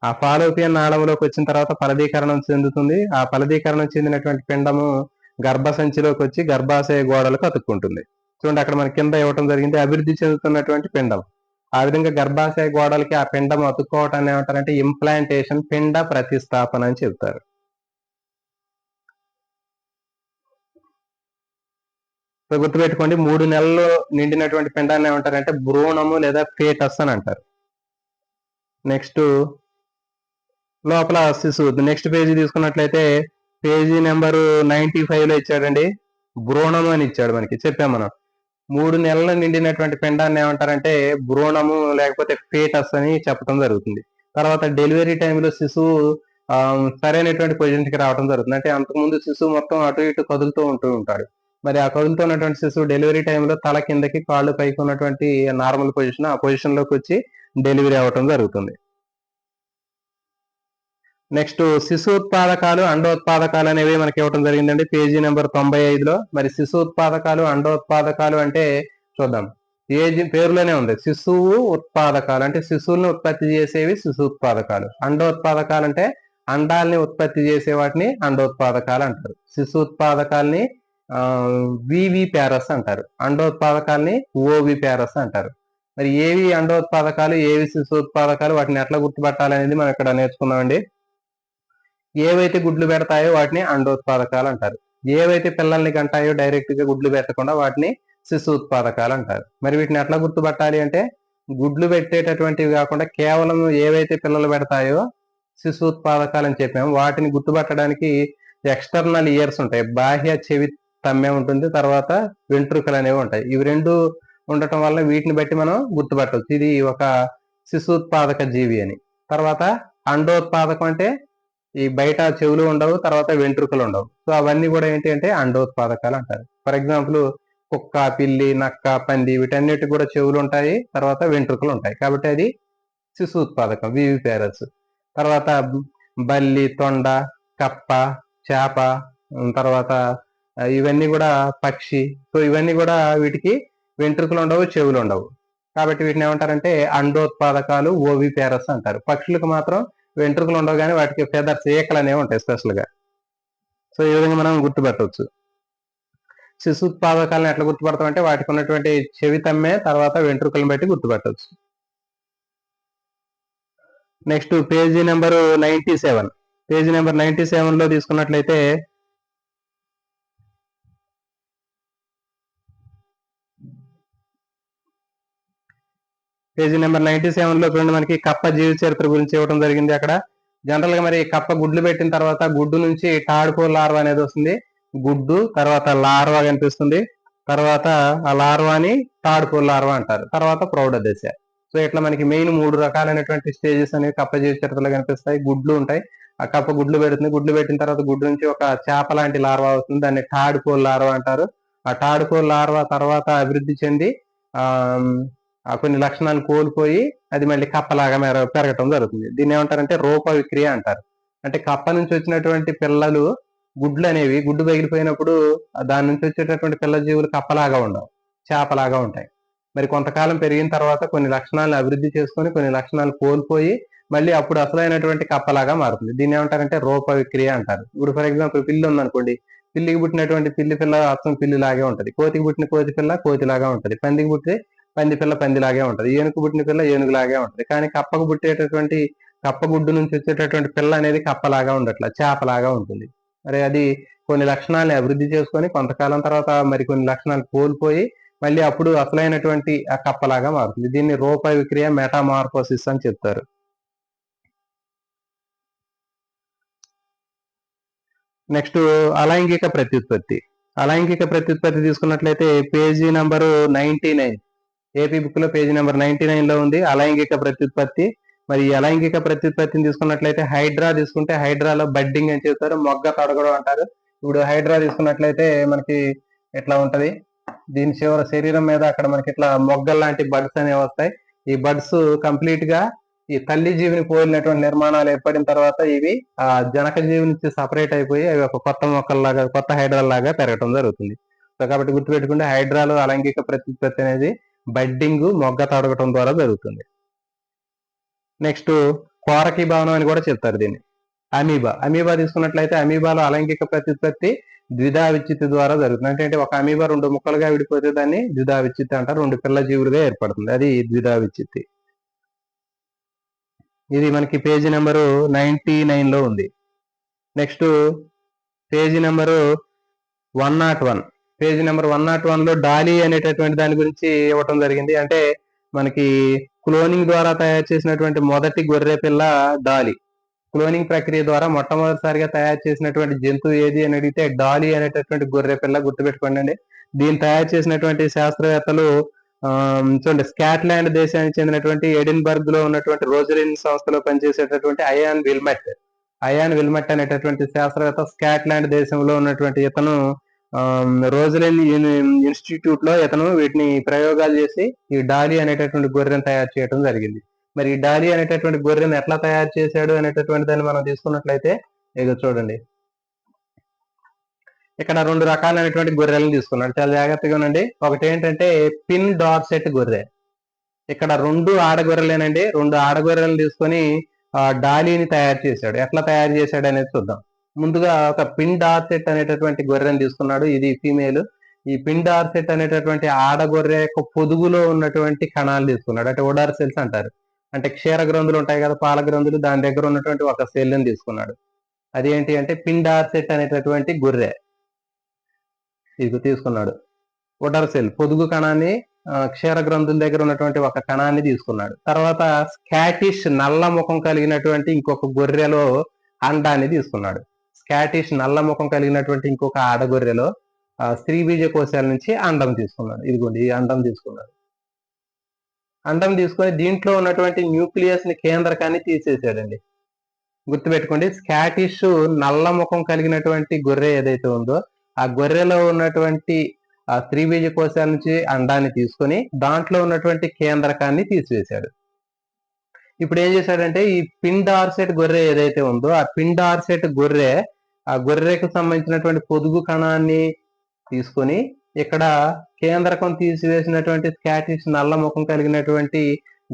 S1: ఆ ఫాలోపియన్ నాళంలోకి వచ్చిన తర్వాత ఫలదీకరణం చెందుతుంది. ఆ ఫలదీకరణం చెందినటువంటి పిండము గర్భసంచిలోకి వచ్చి గర్భాశయ గోడలకు అతుక్కుంటుంది. చూడండి, అక్కడ మన కింద ఇవ్వటం జరిగింది అభివృద్ధి చెందుతున్నటువంటి పిండం. ఆ విధంగా గర్భాశయ గోడలకి ఆ పిండం అతుక్కోవటాన్ని ఏమంటారంటే ఇంప్లాంటేషన్, పిండ ప్రతిస్థాపన అని చెప్తారు. గుర్తుపెట్టుకోండి, 3 నెలలు నిండినటువంటి పిండాన్ని ఏమంటారంటే భ్రూణము లేదా ఫేటస్ అని అంటారు. నెక్స్ట్ లోపల శిశువు. నెక్స్ట్ పేజీ తీసుకున్నట్లయితే పేజీ నెంబరు 95లో ఇచ్చాడండి, భ్రూణము అని ఇచ్చాడు. మనకి చెప్పాం మనం 3 నెలలు నిండినటువంటి పిండాన్ని ఏమంటారంటే భ్రూణము లేకపోతే ఫేటస్ అని చెప్పడం జరుగుతుంది. తర్వాత డెలివరీ టైంలో శిశువు సరైనటువంటి పొజిషన్కి రావడం జరుగుతుంది. అంటే అంతకుముందు శిశువు మొత్తం అటు ఇటు కదులుతూ ఉంటాడు. మరి ఆ కదులుతున్నటువంటి శిశువు డెలివరీ టైంలో తల కిందకి, కాళ్ళు పైకి ఉన్నటువంటి నార్మల్ పొజిషన్, ఆ పొజిషన్ లోకి వచ్చి డెలివరీ అవ్వటం జరుగుతుంది. నెక్స్ట్ శిశుత్పాదకాలు, అండోత్పాదకాలు అనేవి మనకి ఇవ్వటం జరిగిందండి పేజీ నెంబర్ 95లో. మరి శిశుత్పాదకాలు, అండోత్పాదకాలు అంటే చూద్దాం. పేరులోనే ఉంది, శిశువు ఉత్పాదకాలు అంటే శిశువుల్ని ఉత్పత్తి చేసేవి శిశుత్పాదకాలు. అండోత్పాదకాలు అంటే అండాల్ని ఉత్పత్తి చేసే వాటిని అండోత్పాదకాలు అంటారు. శిశుత్పాదకాల్ని వివి ప్యారస్ అంటారు, అండోత్పాదకాల్ని ఓవి ప్యారస్ అంటారు. మరి ఏవి అండోత్పాదకాలు, ఏవి శిశుత్పాదకాలు, వాటిని ఎట్లా గుర్తుపట్టాలనేది మనం ఇక్కడ నేర్చుకున్నామండి. ఏవైతే గుడ్లు పెడతాయో వాటిని అండోత్పాదకాలు అంటారు. ఏవైతే పిల్లల్ని కంటాయో డైరెక్ట్ గా గుడ్లు పెట్టకుండా వాటిని శిశుత్పాదకాలు అంటారు. మరి వీటిని ఎట్లా గుర్తుపట్టాలి అంటే గుడ్లు పెట్టేటటువంటివి కాకుండా కేవలం ఏవైతే పిల్లలు పెడతాయో శిశుత్పాదకాలు అని చెప్పాము. వాటిని గుర్తుపట్టడానికి ఎక్స్టర్నల్ ఇయర్స్ ఉంటాయి, బాహ్య చెవి తమ్మె ఉంటుంది, తర్వాత వెంట్రుకలు అనేవి ఉంటాయి. ఇవి రెండు ఉండటం వల్ల వీటిని బట్టి మనం గుర్తుపట్టవచ్చు ఇది ఒక శిశుత్పాదక జీవి అని. తర్వాత అండోత్పాదకం అంటే ఈ బయట చెవులు ఉండవు, తర్వాత వెంట్రుకలు ఉండవు. సో అవన్నీ కూడా ఏంటి అంటే అండోత్పాదకాలు అంటారు. ఫర్ ఎగ్జాంపుల్ కుక్క, పిల్లి, నక్క, పంది వీటన్నిటికి కూడా చెవులు ఉంటాయి, తర్వాత వెంట్రుకలు ఉంటాయి, కాబట్టి అది శిశుత్పాదకం వివిపారస్. తర్వాత బల్లి, తొండ, కప్ప, చేప, తర్వాత ఇవన్నీ కూడా పక్షి. సో ఇవన్నీ కూడా వీటికి వెంట్రుకలు ఉండవు, చెవులు ఉండవు, కాబట్టి వీటిని ఏమంటారంటే అండోత్పాదకాలు ఓవిపారస్ అంటారు. పక్షులకు మాత్రం వెంట్రుకలు ఉండవు, కానీ వాటికి ఫెదర్స్, ఏకలు అనేవి ఉంటాయి స్పెషల్ గా. సో ఈ విధంగా మనం గుర్తుపట్టవచ్చు. శిశుత్పాదకాలను ఎట్లా గుర్తుపడతాం అంటే వాటికి ఉన్నటువంటి చెవి తమ్మె, తర్వాత వెంట్రుకలను బట్టి గుర్తుపట్టవచ్చు. Next page number 97. Page number 97 లో తీసుకున్నట్లయితే పేజీ నెంబర్ 97 లో చూడండి, మనకి కప్ప జీవిత చరిత్ర గురించి ఇవ్వడం జరిగింది. అక్కడ జనరల్ గా మరి కప్ప గుడ్లు పెట్టిన తర్వాత గుడ్డు నుంచి తాడుకోలు లార్వా అనేది వస్తుంది. గుడ్డు తర్వాత లార్వా కనిపిస్తుంది, తర్వాత ఆ లార్వాని తాడుకోలు లార్వా అంటారు, తర్వాత ప్రౌఢ దశ. సో ఇట్లా మనకి మెయిన్ 3 రకాలైనటువంటి స్టేజెస్ అనేవి కప్ప జీవిత చరిత్రలో కనిపిస్తాయి. గుడ్లు ఉంటాయి, ఆ కప్ప గుడ్లు పెడుతుంది, గుడ్లు పెట్టిన తర్వాత గుడ్డు నుంచి ఒక చేప లాంటి లార్వా అవుతుంది, దాన్ని తాడుకోలు లార్వా అంటారు. ఆ తాడుకోలు లార్వా తర్వాత అభివృద్ధి చెంది కొన్ని లక్షణాలు కోల్పోయి అది మళ్ళీ కప్పలాగా పెరగటం జరుగుతుంది. దీన్ని ఏమంటారంటే రూప విక్రియ అంటారు. అంటే కప్ప నుంచి వచ్చినటువంటి పిల్లలు గుడ్లు అనేవి గుడ్డు పగిలిపోయినప్పుడు దాని నుంచి వచ్చేటటువంటి పిల్ల జీవులు కప్పలాగా ఉండవు, చేపలాగా ఉంటాయి. మరి కొంతకాలం పెరిగిన తర్వాత కొన్ని లక్షణాలను అభివృద్ధి చేసుకొని కొన్ని లక్షణాలు కోల్పోయి మళ్ళీ అప్పుడు అసలైనటువంటి కప్పలాగా మారుతుంది. దీన్ని ఏమంటారంటే రూప విక్రియ అంటారు. ఇప్పుడు ఫర్ ఎగ్జాంపుల్ పిల్లి ఉందనుకోండి, పిల్లికి పుట్టినటువంటి పిల్లి పిల్ల అచ్చం పిల్లిలాగే ఉంటది, కోతికి పుట్టిన కోతి పిల్ల కోతిలాగా ఉంటది, పందికి పుట్టిన పంది పిల్ల పందిలాగే ఉంటది, ఏనుగు పుట్టిన పిల్ల ఏనుగులాగే ఉంటది. కానీ కప్పకు పుట్టేటటువంటి కప్ప గుడ్డు నుంచి వచ్చేటటువంటి పిల్ల అనేది కప్పలాగా ఉండట్ల, చేపలాగా ఉంటుంది. మరి అది కొన్ని లక్షణాలను అభివృద్ధి చేసుకొని కొంతకాలం తర్వాత మరి కొన్ని లక్షణాలు కోల్పోయి మళ్ళీ అప్పుడు అసలైనటువంటి ఆ కప్పలాగా మారుతుంది. దీన్ని రూప విక్రియ మెటామార్ఫోసిస్ అని చెప్తారు. నెక్స్ట్ అలైంగిక ప్రత్యుత్పత్తి. అలైంగిక ప్రత్యుత్పత్తి తీసుకున్నట్లయితే పేజీ నెంబరు 99, ఏపీ బుక్ లో పేజీ నెంబర్ 99 లో ఉంది అలైంగిక ప్రత్యుత్పత్తి. మరి ఈ అలైంగిక ప్రత్యుత్పత్తిని తీసుకున్నట్లయితే హైడ్రా తీసుకుంటే హైడ్రాలో బడ్డింగ్ అని చెప్తారు, మొగ్గ తొడగడం అంటారు. ఇప్పుడు హైడ్రా తీసుకున్నట్లయితే మనకి ఎట్లా ఉంటది, దీని చివరి శరీరం మీద అక్కడ మనకి ఇట్లా మొగ్గల్ లాంటి బడ్స్ అనేవి వస్తాయి. ఈ బడ్స్ కంప్లీట్ గా ఈ తల్లి జీవిని పోలినటువంటి నిర్మాణాలు ఏర్పడిన తర్వాత ఇవి ఆ జనక జీవి నుంచి సపరేట్ అయిపోయి అవి ఒక కొత్త మొక్కల్లాగా, కొత్త హైడ్రా లాగా పెరగడం జరుగుతుంది. సో కాబట్టి గుర్తుపెట్టుకుంటే హైడ్రాలో అలైంగిక ప్రత్యుత్పత్తి అనేది బడ్డింగ్, మొగ్గ తొడగటం ద్వారా జరుగుతుంది. నెక్స్ట్ కోరకీ భవనం అని కూడా చెప్తారు దీన్ని. అమీబా తీసుకున్నట్లయితే అమీబాలో అలైంగిక ప్రత్యుత్పత్తి ద్విధా విచ్చిత్తి ద్వారా జరుగుతుంది. అంటే ఒక అమీబా 2 ముక్కలుగా విడిపోతే దాన్ని ద్విధా విచ్చిత్తి అంటారు, 2 పిల్ల జీవులుగా ఏర్పడుతుంది, అది ద్విధా విచ్చిత్తి. ఇది మనకి పేజీ నెంబరు 99 లో ఉంది. Next page number 101. Page number 101 లో డాలీ అనేటటువంటి దాని గురించి ఇవ్వటం జరిగింది. అంటే మనకి క్లోనింగ్ ద్వారా తయారు చేసినటువంటి మొదటి గొర్రె పిల్ల డాలీ. క్లోనింగ్ ప్రక్రియ ద్వారా మొట్టమొదటిసారిగా తయారు చేసినటువంటి జంతువు ఏది అని అడిగితే డాలీ అనేటటువంటి గొర్రె పిల్ల. గుర్తుపెట్టుకోండి. దీన్ని తయారు చేసినటువంటి శాస్త్రవేత్తలు చూడండి, స్కాట్లాండ్ దేశానికి చెందినటువంటి ఎడిన్బర్గ్ లో ఉన్నటువంటి రోజలిన్ సంస్థలో పనిచేసేటటువంటి అయాన్ విల్మట్ అనేటటువంటి శాస్త్రవేత్త, స్కాట్లాండ్ దేశంలో ఉన్నటువంటి ఇతను రోజలిన్ ఇన్స్టిట్యూట్ లో ఇతను వీటిని ప్రయోగాలు చేసి ఈ డాలీ అనేటటువంటి గొర్రెను తయారు చేయడం జరిగింది. మరి ఈ డాలీ అనేటటువంటి గొర్రెను ఎట్లా తయారు చేశాడు అనేటటువంటి దాన్ని మనం తీసుకున్నట్లయితే ఇక చూడండి, ఇక్కడ 2 రకాలైనటువంటి గొర్రెలను తీసుకున్నాడు, చాలా జాగ్రత్తగా ఉండండి. ఒకటి ఏంటంటే పిన్ డార్సెట్ గొర్రె. ఇక్కడ 2 ఆడగొర్రెలేనండి, 2 ఆడగొర్రెలను తీసుకొని డాలీని తయారు చేశాడు. ఎట్లా తయారు చేశాడు అనేది చూద్దాం. ముందుగా ఒక పిన్ డార్సెట్ అనేటటువంటి గొర్రెను తీసుకున్నాడు, ఇది ఫీమేల్. ఈ పిన్ డార్సెట్ అనేటటువంటి ఆడగొర్రె యొక్క పొదుగులో ఉన్నటువంటి కణాలు తీసుకున్నాడు, అంటే ఓడార్ సెల్స్ అంటారు. అంటే క్షీర గ్రంథులు ఉంటాయి కదా, పాల గ్రంథులు, దాని దగ్గర ఉన్నటువంటి ఒక సెల్ని తీసుకున్నాడు. అదేంటి అంటే పిన్ డార్సెట్ అనేటటువంటి గొర్రె ఇది తీసుకున్నాడు. ఓడర్ సెల్ పొదుగు కణాన్ని, క్షీర గ్రంథుల దగ్గర ఉన్నటువంటి ఒక కణాన్ని తీసుకున్నాడు. తర్వాత స్కాటిష్ నల్ల ముఖం కలిగినటువంటి ఇంకొక గొర్రెలో అండాన్ని తీసుకున్నాడు. స్కాటిష్ నల్ల ముఖం కలిగినటువంటి ఇంకొక ఆడగొర్రెలో స్త్రీ బీజ కోశాల నుంచి అండం తీసుకున్నాడు. ఇదిగోండి ఈ అండం తీసుకున్నాడు. అండం తీసుకొని దీంట్లో ఉన్నటువంటి న్యూక్లియస్ ని కేంద్రకాన్ని తీసేసాడండి. గుర్తుపెట్టుకోండి, స్కాటిష్ నల్ల ముఖం కలిగినటువంటి గొర్రె ఏదైతే ఉందో ఆ గొర్రెలో ఉన్నటువంటి ఆ స్త్రీ బీజ కోశాల నుంచి అండాన్ని తీసుకొని దాంట్లో ఉన్నటువంటి కేంద్రకాన్ని తీసివేశాడు. ఇప్పుడు ఏం చేశాడంటే ఈ పిండార్సెట్ గొర్రె ఏదైతే ఉందో ఆ పిండార్సెట్ గొర్రె ఆ గొర్రెకు సంబంధించినటువంటి పొదుగు కణాన్ని తీసుకొని ఇక్కడ కేంద్రకం తీసివేసినటువంటి స్కాటిష్ నల్ల ముఖం కలిగినటువంటి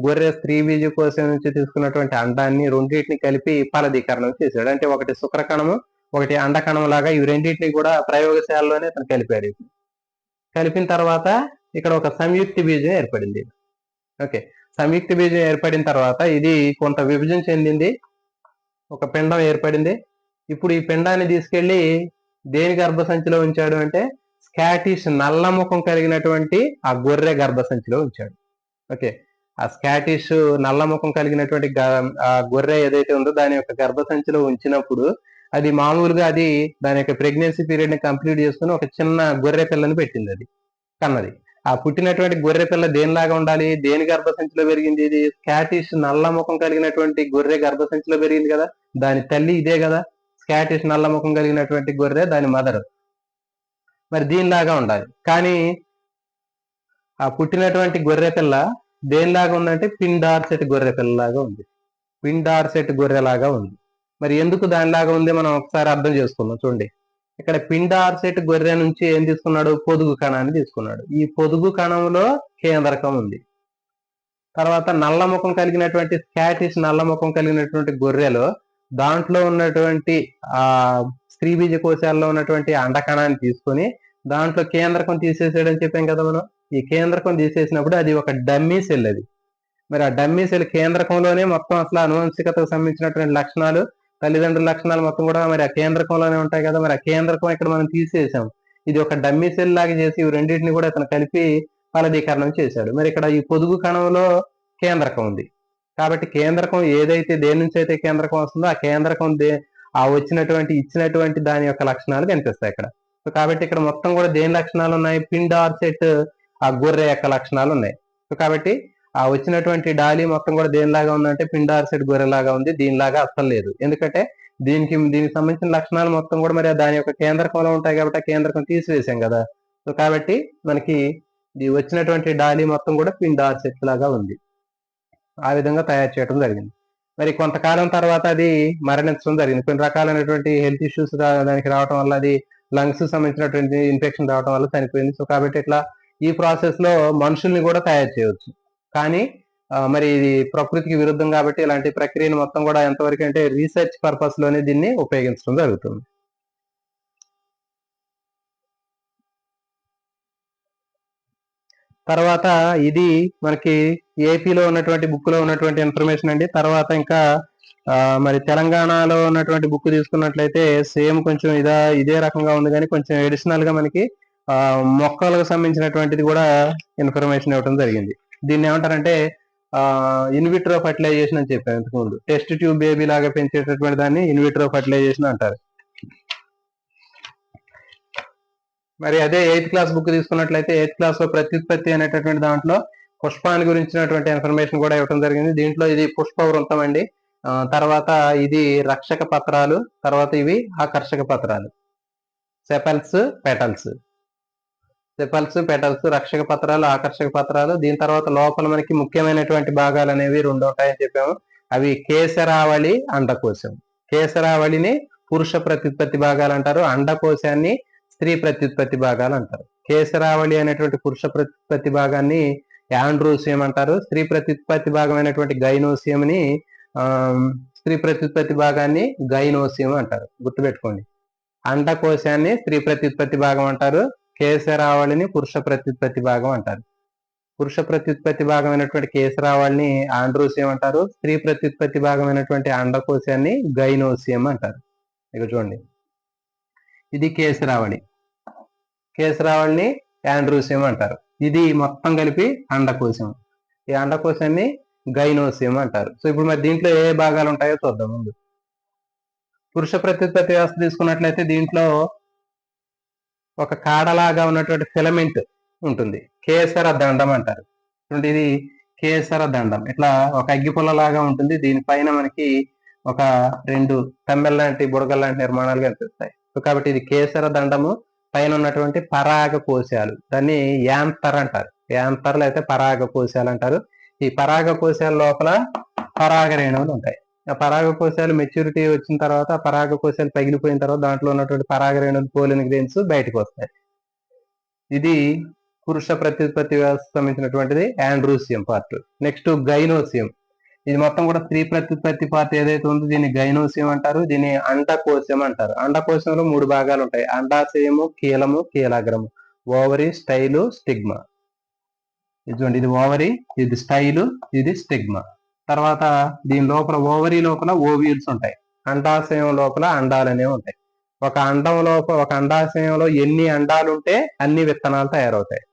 S1: గొర్రె స్త్రీ బీజ కోశం నుంచి తీసుకున్నటువంటి అండాన్ని రెండింటిని కలిపి ఫలదీకరణం చేశాడు. అంటే ఒకటి శుక్రకణము ఒకటి అండకణం లాగా ఇవి రెండింటిని కూడా ప్రయోగశాలలోనే తను కలిపాడు. కలిపిన తర్వాత ఇక్కడ ఒక సంయుక్త బీజం ఏర్పడింది. ఓకే, సంయుక్త బీజం ఏర్పడిన తర్వాత ఇది కొంత విభజన చెందింది, ఒక పిండం ఏర్పడింది. ఇప్పుడు ఈ పిండాన్ని తీసుకెళ్లి దేని గర్భసంచిలో ఉంచాడు అంటే స్కాటిష్ నల్ల ముఖం కలిగినటువంటి ఆ గొర్రె గర్భసంచిలో ఉంచాడు. ఓకే, ఆ స్కాటిష్ నల్ల ముఖం కలిగినటువంటి ఆ గొర్రె ఏదైతే ఉందో దాని యొక్క గర్భసంచిలో ఉంచినప్పుడు అది మామూలుగా అది దాని యొక్క ప్రెగ్నెన్సీ పీరియడ్ ని కంప్లీట్ చేసుకుని ఒక చిన్న గొర్రె పిల్లని పెట్టింది, అది కన్నది. ఆ పుట్టినటువంటి గొర్రె పిల్ల దేనిలాగా ఉండాలి, దేని గర్భసంచిలో పెరిగింది, ఇది స్కాటిష్ నల్ల ముఖం కలిగినటువంటి గొర్రె గర్భసంచిలో పెరిగింది కదా, దాని తల్లి ఇదే కదా, స్కాటిష్ నల్ల ముఖం కలిగినటువంటి గొర్రె దాని మదర్. మరి దీనిలాగా ఉండాలి. కానీ ఆ పుట్టినటువంటి గొర్రె పిల్ల దేనిలాగా ఉందంటే పిండార్సెట్ గొర్రె పిల్లలాగా ఉంది, పిండార్సెట్ గొర్రెలాగా ఉంది. మరి ఎందుకు దానిలాగా ఉంది మనం ఒకసారి అర్థం చేసుకుందాం. చూడండి, ఇక్కడ పిండార్సెట్ గొర్రె నుంచి ఏం తీసుకున్నాడు, పొదుగు కణాన్ని తీసుకున్నాడు. ఈ పొదుగు కణంలో కేంద్రకం ఉంది. తర్వాత నల్లముఖం కలిగినటువంటి స్కాటిష్ నల్లముఖం కలిగినటువంటి గొర్రెలో దాంట్లో ఉన్నటువంటి ఆ స్త్రీ బీజ కోశాల్లో ఉన్నటువంటి అండకణాన్ని తీసుకొని దాంట్లో కేంద్రకం తీసేసాడని చెప్పాం కదా మనం. ఈ కేంద్రకం తీసేసినప్పుడు అది ఒక డమ్మీ సెల్. అది మరి ఆ డమ్మీ సెల్ కేంద్రకంలోనే మొత్తం అసలు అనువంశికతకు సంబంధించినటువంటి లక్షణాలు, తల్లిదండ్రుల లక్షణాలు మొత్తం కూడా మరి ఆ కేంద్రకంలోనే ఉంటాయి కదా. మరి ఆ కేంద్రకం ఇక్కడ మనం తీసేసాం. ఇది ఒక డమ్మీ సెల్ లాగా చేసి ఇవి రెండింటిని కూడా అతను కలిపి ఫలదీకరణం చేశాడు. మరి ఇక్కడ ఈ పొదుగు కణంలో కేంద్రకం ఉంది కాబట్టి కేంద్రకం ఏదైతే దేని నుంచి అయితే కేంద్రకం వస్తుందో ఆ కేంద్రకం ఆ వచ్చినటువంటి ఇచ్చినటువంటి దాని యొక్క లక్షణాలు కనిపిస్తాయి ఇక్కడ. సో కాబట్టి ఇక్కడ మొత్తం కూడా దేని లక్షణాలు ఉన్నాయి, పిండార్సెట్ ఆ గొర్రె యొక్క లక్షణాలు ఉన్నాయి. సో కాబట్టి ఆ వచ్చినటువంటి డాలి మొత్తం కూడా దేనిలాగా ఉందంటే పిండార్సెట్ గొర్రెలాగా ఉంది, దీనిలాగా అస్సలు లేదు. ఎందుకంటే దీనికి సంబంధించిన లక్షణాలు మొత్తం కూడా మరి దాని యొక్క కేంద్రకంలో ఉంటాయి కాబట్టి ఆ కేంద్రకం తీసివేశాం కదా. సో కాబట్టి మనకి వచ్చినటువంటి డాలి మొత్తం కూడా పిండార్సెట్ లాగా ఉంది. ఆ విధంగా తయారు చేయడం జరిగింది. మరి కొంతకాలం తర్వాత అది మరణించడం జరిగింది. కొన్ని రకాలైనటువంటి హెల్త్ ఇష్యూస్ దానికి రావడం వల్ల అది లంగ్స్ సంబంధించినటువంటి ఇన్ఫెక్షన్ రావడం వల్ల చనిపోయింది. సో కాబట్టి ఇట్లా ఈ ప్రాసెస్ లో మనుషుల్ని కూడా తయారు చేయవచ్చు. కానీ మరి ఇది ప్రకృతికి విరుద్ధం కాబట్టి ఇలాంటి ప్రక్రియను మొత్తం కూడా ఎంతవరకు అంటే రీసెర్చ్ పర్పస్ లోనే దీన్ని ఉపయోగించడం జరుగుతుంది. తర్వాత ఇది మనకి ఏపీలో ఉన్నటువంటి బుక్ లో ఉన్నటువంటి ఇన్ఫర్మేషన్ అండి. తర్వాత ఇంకా మరి తెలంగాణలో ఉన్నటువంటి బుక్ తీసుకున్నట్లయితే సేమ్ కొంచెం ఇదే రకంగా ఉంది కానీ కొంచెం అడిషనల్ గా మనకి మొక్కలకు సంబంధించినటువంటిది కూడా ఇన్ఫర్మేషన్ ఇవ్వడం జరిగింది. దీన్ని ఏమంటారంటే ఇన్విట్రో ఫర్టిలైజేషన్ అని చెప్పాను ఇంతకుముందు. టెస్ట్ ట్యూబ్ బేబీ లాగా పెంచేటటువంటి దాన్ని ఇన్విట్రో ఫర్టిలైజేషన్ అంటారు. మరి అదే 8th క్లాస్ బుక్ తీసుకున్నట్లయితే 8th క్లాస్ లో ప్రత్యుత్పత్తి అనేటటువంటి దాంట్లో పుష్పాన్ని గురించినటువంటి ఇన్ఫర్మేషన్ కూడా ఇవ్వడం జరిగింది. దీంట్లో ఇది పుష్ప వృంతం అండి. తర్వాత ఇది రక్షక పత్రాలు, తర్వాత ఇవి ఆకర్షక పత్రాలు, సెపల్స్ పెటల్స్. సెపల్స్ పెటల్స్ రక్షక పత్రాలు, ఆకర్షక పత్రాలు. దీని తర్వాత లోపల మనకి ముఖ్యమైనటువంటి భాగాలు అనేవి రెండు ఉంటాయని చెప్పాము. అవి కేసరావళి, అండకోశం. కేసరావళిని పురుష ప్రత్యుత్పత్తి భాగాలు అంటారు, అండకోశాన్ని స్త్రీ ప్రత్యుత్పత్తి భాగాలు అంటారు. కేసరావళి అనేటువంటి పురుష ప్రత్యుత్పత్తి భాగాన్ని యాండ్రోసియం అంటారు. స్త్రీ ప్రత్యుత్పత్తి భాగమైనటువంటి గైనోసియం ని స్త్రీ ప్రత్యుత్పత్తి భాగాన్ని గైనోసియం అంటారు. గుర్తుపెట్టుకోండి, అండకోశాన్ని స్త్రీ ప్రత్యుత్పత్తి భాగం అంటారు, కేసరావళిని పురుష ప్రత్యుత్పత్తి భాగం అంటారు. పురుష ప్రత్యుత్పత్తి భాగమైనటువంటి కేసరావళిని ఆండ్రోసియం అంటారు, స్త్రీ ప్రత్యుత్పత్తి భాగమైనటువంటి అండకోశాన్ని గైనోసియం అంటారు. ఇక చూడండి, ఇది కేసరావళి, కేసరావళిని యాండ్రోసియం అంటారు. ఇది మొత్తం కలిపి అండకోశం. ఈ అండకోశాన్ని గైనోసియం అంటారు. సో ఇప్పుడు మరి దీంట్లో ఏ భాగాలు ఉంటాయో చూద్దాం. ముందు పురుష ప్రత్యుత్పత్తి వ్యవస్థ తీసుకున్నట్లయితే దీంట్లో ఒక కాడలాగా ఉన్నటువంటి ఫిలమెంట్ ఉంటుంది, కేసర దండం అంటారు. ఇది కేసర దండం, ఇట్లా ఒక అగ్గిపుల్ల లాగా ఉంటుంది. దీనిపైన మనకి ఒక 2 తమ్మెల లాంటి బుడగల లాంటి నిర్మాణాలు కనిపిస్తాయి. సో కాబట్టి ఇది కేసర దండము. పైన ఉన్నటువంటి పరాగ కోశాలు, దాన్ని యాంతర్ అంటారు. యాంతర్లు అయితే పరాగ కోశాలు అంటారు. ఈ పరాగ కోశాల లోపల పరాగ రేణువులు ఉంటాయి. ఆ పరాగ కోశాలు మెచ్యూరిటీ వచ్చిన తర్వాత, ఆ పరాగ కోశాలు పగిలిపోయిన తర్వాత దాంట్లో ఉన్నటువంటి పరాగ రేణువులు, పోలిన్ గ్రెయిన్స్ బయటకు వస్తాయి. ఇది పురుష ప్రత్యుత్పత్తి వ్యవస్థ సంబంధించినటువంటిది ఆండ్రూసియం పార్ట్. Next gynoecium. ఇది మొత్తం కూడా స్త్రీ ప్రత్యుత్పత్తి పార్ట్ ఏదైతే ఉందో దీన్ని గైనోసియం అంటారు. దీన్ని అండకోశం అంటారు. అండకోశంలో 3 భాగాలు ఉంటాయి: అండాశయము, కీలము, కీలాగ్రము, ఓవరీ, స్టైలు, స్టిగ్మా. ఇది ఓవరీ, ఇది స్టైలు, ఇది స్టిగ్మా. తర్వాత దీని లోపల ఓవరీ లోపల ఓవ్యూల్స్ ఉంటాయి. అండాశయం లోపల అండాలు అనేవి ఉంటాయి. ఒక అండాశయంలో ఎన్ని అండాలు ఉంటే అన్ని విత్తనాలు తయారవుతాయి.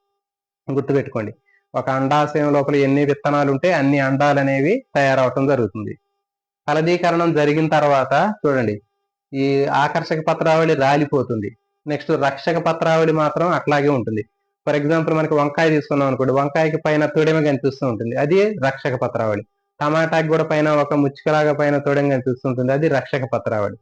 S1: గుర్తుపెట్టుకోండి, ఒక అండాశయం లోపల ఎన్ని విత్తనాలు ఉంటే అన్ని అండాలు అనేవి తయారవటం జరుగుతుంది. ఫలదీకరణం జరిగిన తర్వాత చూడండి, ఈ ఆకర్షక పత్రావళి రాలిపోతుంది. నెక్స్ట్ రక్షక పత్రావళి మాత్రం అట్లాగే ఉంటుంది. ఫర్ ఎగ్జాంపుల్ మనకి వంకాయ తీసుకున్నాం అనుకోండి, వంకాయకి పైన తొడెమ కనిపిస్తూ ఉంటుంది, అది రక్షక పత్రావళి. టమాటాకి కూడా పైన ఒక ముచ్చుకలాగా పైన తొడెమ కనిపిస్తుంటుంది, అది రక్షక పత్రావళి.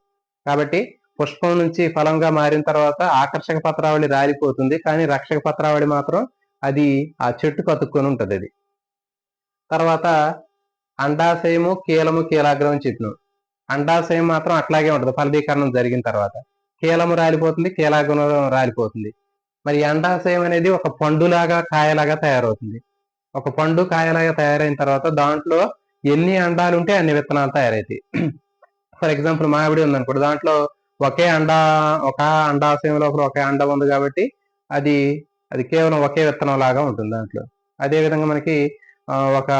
S1: కాబట్టి పుష్పం నుంచి ఫలంగా మారిన తర్వాత ఆకర్షక పత్రావళి రాలిపోతుంది, కానీ రక్షక పత్రావళి మాత్రం అది ఆ చెట్టుకు అతుక్కొని ఉంటుంది. అది తర్వాత అండాశయము, కీలము, కీలాగ్రం చెప్పినాం. అండాశయం మాత్రం అట్లాగే ఉంటుంది ఫలదీకరణం జరిగిన తర్వాత. కీలము రాలిపోతుంది, కీలాగ్రం రాలిపోతుంది. మరి అండాశయం అనేది ఒక పండులాగా, కాయలాగా తయారవుతుంది. ఒక పండు కాయలాగా తయారైన తర్వాత దాంట్లో ఎన్ని అండాలు ఉంటే అన్ని విత్తనాలు తయారవుతాయి. ఫర్ ఎగ్జాంపుల్ మామిడి ఉందనుకోండి, దాంట్లో ఒక అండాశయం లోపల ఒకే అండం ఉంది కాబట్టి అది కేవలం ఒకే విత్తనం లాగా ఉంటుంది దాంట్లో. అదే విధంగా మనకి ఒక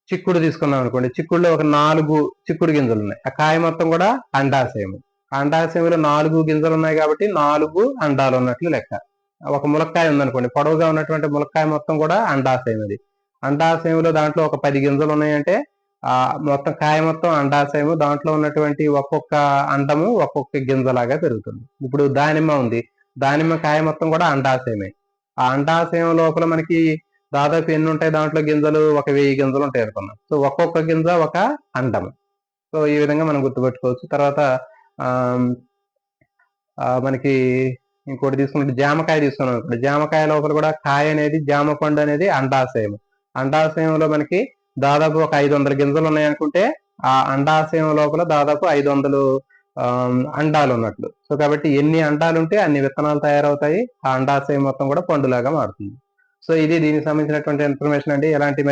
S1: చిక్కుడు తీసుకున్నాం అనుకోండి, చిక్కుడులో ఒక 4 చిక్కుడు గింజలు ఉన్నాయి. ఆ కాయ మొత్తం కూడా అండాశయం. అండాశయంలో 4 గింజలు ఉన్నాయి కాబట్టి 4 అండాలు ఉన్నట్లు లెక్క. ఒక ములక్కాయ ఉందనుకోండి, పొడవుగా ఉన్నటువంటి ములక్కాయ మొత్తం కూడా అండాశయం. అది అండాశయంలో దాంట్లో ఒక 10 గింజలు ఉన్నాయంటే ఆ మొత్తం కాయ మొత్తం అండాశయము, దాంట్లో ఉన్నటువంటి ఒక్కొక్క అండము ఒక్కొక్క గింజలాగా పెరుగుతుంది. ఇప్పుడు దానిమ్మ ఉంది, దానిమ్మ కాయ మొత్తం కూడా అండాశయమే. ఆ అండాశయం లోపల మనకి దాదాపు ఎన్ని ఉంటాయి దాంట్లో గింజలు? ఒక 1000 గింజలు ఉంటాయి అనుకున్నాం. సో ఒక్కొక్క గింజ ఒక అండము. సో ఈ విధంగా మనం గుర్తుపెట్టుకోవచ్చు. తర్వాత మనకి ఇంకోటి తీసుకుంటే జామకాయ తీసుకున్నాం అనుకోండి, జామకాయ లోపల కూడా కాయ అనేది, జామ పండు అనేది అండాశయం. అండాశయంలో మనకి దాదాపు ఒక 500 గింజలు ఉన్నాయనుకుంటే ఆ అండాశయం లోపల దాదాపు 500 అండాలు ఉన్నట్లు. సో కాబట్టి ఎన్ని అండాలు ఉంటే అన్ని విత్తనాలు తయారవుతాయి. ఆ అండాశయం మొత్తం కూడా పండులాగా మారుతుంది. సో ఇది దీనికి సంబంధించినటువంటి ఇన్ఫర్మేషన్ అండి. ఎలాంటి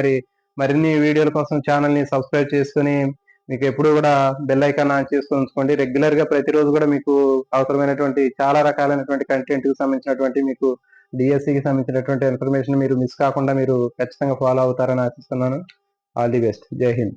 S1: మరిన్ని వీడియోల కోసం ఛానల్ ని సబ్స్క్రైబ్ చేసుకుని మీకు ఎప్పుడు కూడా బెల్ ఐకాన్ ఆన్ చేసుకుని ఉంచుకోండి. రెగ్యులర్ గా ప్రతిరోజు కూడా మీకు అవసరమైనటువంటి చాలా రకాలైనటువంటి కంటెంట్ కి సంబంధించినటువంటి, మీకు డిఎస్సికి సంబంధించినటువంటి ఇన్ఫర్మేషన్ మీరు మిస్ కాకుండా మీరు ఖచ్చితంగా ఫాలో అవుతారని ఆశిస్తున్నాను. All the best. జై హింద్.